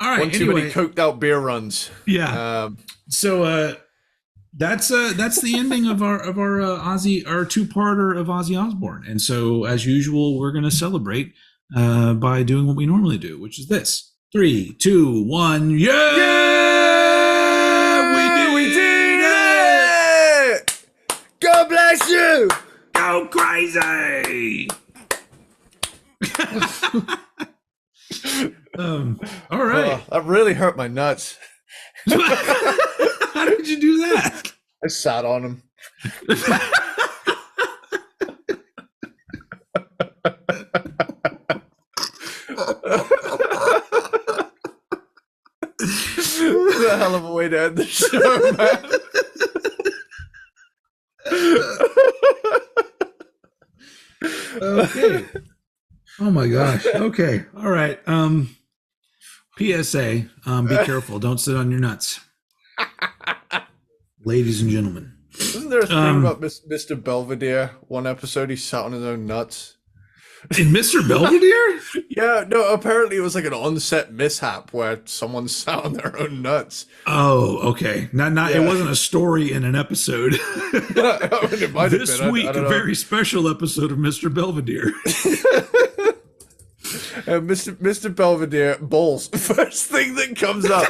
All right. One too many coked out beer runs. Yeah. That's the ending of our Ozzy, our two-parter of Ozzy Osbourne. And so, as usual, we're going to celebrate by doing what we normally do, which is this: 3, 2, 1, we did it! God bless you. Go crazy. All right. That really hurt my nuts. How did you do that? I sat on him. It's a hell of a way to end the show, man. Okay. Oh my gosh. Okay. All right. PSA. Be careful. Don't sit on your nuts. Ladies and gentlemen. Isn't there a thing about Mr. Belvedere? One episode he sat on his own nuts. In Mr. Belvedere? Yeah, no, apparently it was like an on-set mishap where someone sat on their own nuts. Oh, okay. It wasn't a story in an episode. It might this have been. week, a very special episode of Mr. Belvedere. Mr. Belvedere, balls. First thing that comes up.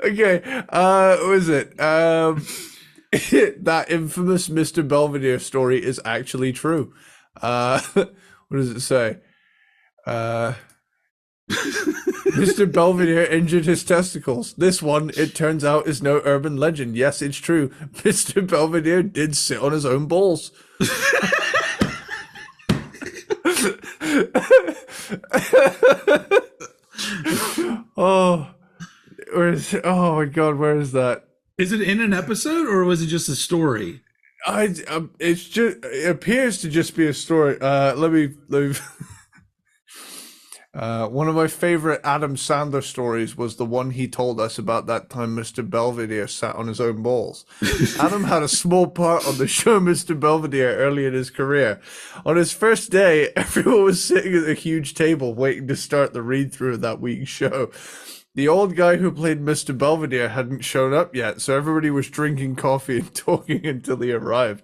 Okay, what is it? That infamous Mr. Belvedere story is actually true. What does it say? Mr. Belvedere injured his testicles. This one, it turns out, is no urban legend. Yes, it's true. Mr. Belvedere did sit on his own balls. Oh my God, where is that? Is it in an episode or was it just a story? It appears to just be a story. Let me one of my favorite Adam Sandler stories was the one he told us about that time Mr. Belvedere sat on his own balls. Adam had a small part on the show Mr. Belvedere early in his career. On his first day, everyone was sitting at a huge table waiting to start the read-through of that week's show. The old guy who played Mr. Belvedere hadn't shown up yet, so everybody was drinking coffee and talking until he arrived.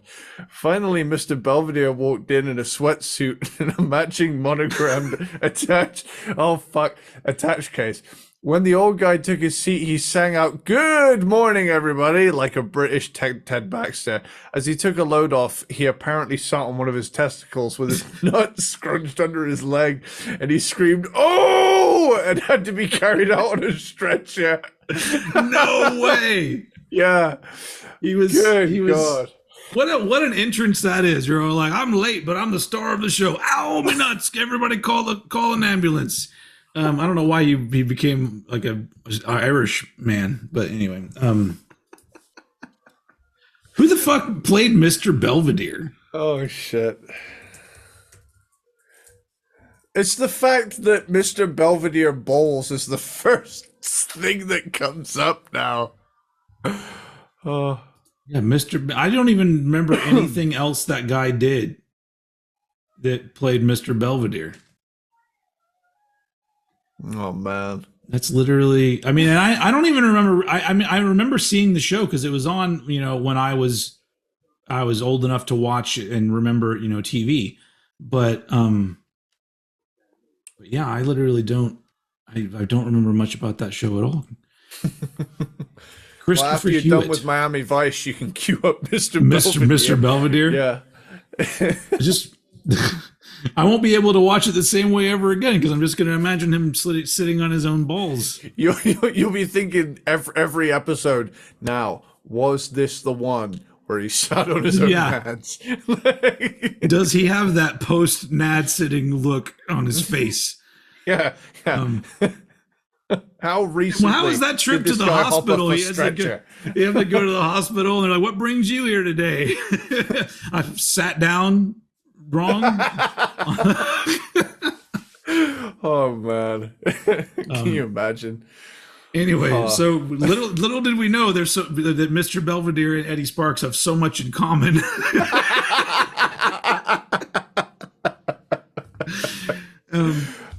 Finally, Mr. Belvedere walked in a sweatsuit and a matching monogrammed attached case. When the old guy took his seat, he sang out, "Good morning, everybody," like a British Ted Baxter. As he took a load off, he apparently sat on one of his testicles with his nuts scrunched under his leg, and he screamed, "Oh!" and had to be carried out on a stretcher. No way. Yeah. He was. God. What an entrance that is. You're all like, "I'm late, but I'm the star of the show. Ow, my nuts. Everybody call an ambulance." I don't know why he became like a Irish man, but anyway. Who the fuck played Mr. Belvedere? Oh, shit. It's the fact that Mr. Belvedere bowls is the first thing that comes up now. Oh. Yeah, I don't even remember anything else that guy did that played Mr. Belvedere. Oh man, that's literally. I mean, and I don't even remember. I mean, I remember seeing the show because it was on. When I was old enough to watch and remember TV. But yeah, I literally don't. I don't remember much about that show at all. Well, after you're done with Miami Vice, you can cue up Mr. Belvedere. Yeah, just. I won't be able to watch it the same way ever again because I'm just going to imagine him sitting on his own balls. You'll be thinking every episode. Now, was this the one where he sat on his own hands? Does he have that post Nad sitting look on his face? Yeah. How recently? Well, how was that trip to the hospital? He had to go to the hospital, and they're like, "What brings you here today?" I sat down. Wrong. Oh man, can you imagine? Anyway, so little did we know that Mr. Belvedere and Eddie Sparxx have so much in common.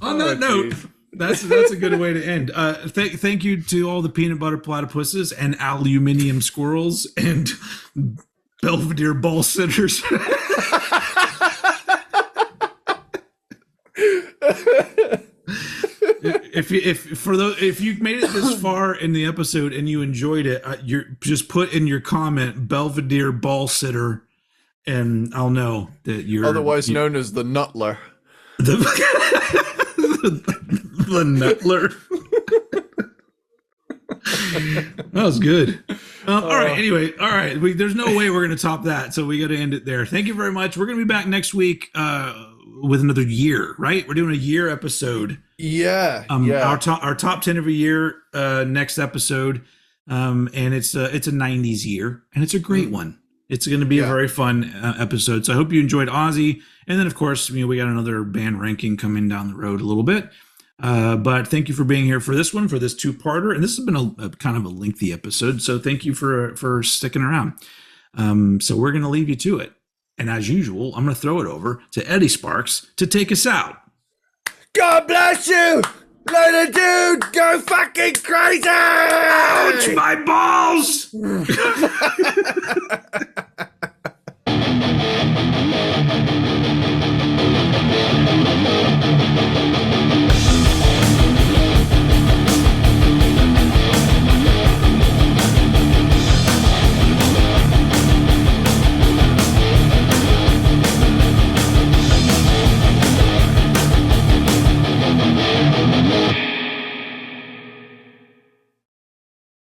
On that note, that's a good way to end. Thank you to all the peanut butter platypuses and aluminium squirrels and Belvedere ball sitters. If you made it this far in the episode and you enjoyed it, just put in your comment Belvedere ball sitter, and I'll know that you're otherwise known as the Nutler. The Nutler. That was good. All right. Anyway, all right. There's no way we're going to top that, so we got to end it there. Thank you very much. We're going to be back next week with another year, right? We're doing a year episode. Yeah. Our top 10 of a year next episode, and it's a 90s year, and it's a great one. It's going to be a very fun episode. So I hope you enjoyed Ozzy, and then of course we got another band ranking coming down the road a little bit. But thank you for being here for this one, for this two-parter, and this has been a kind of a lengthy episode. So thank you for sticking around. So we're going to leave you to it. And as usual, I'm going to throw it over to Eddie Sparxx to take us out. God bless you! Little dude, go fucking crazy! Ouch, my balls!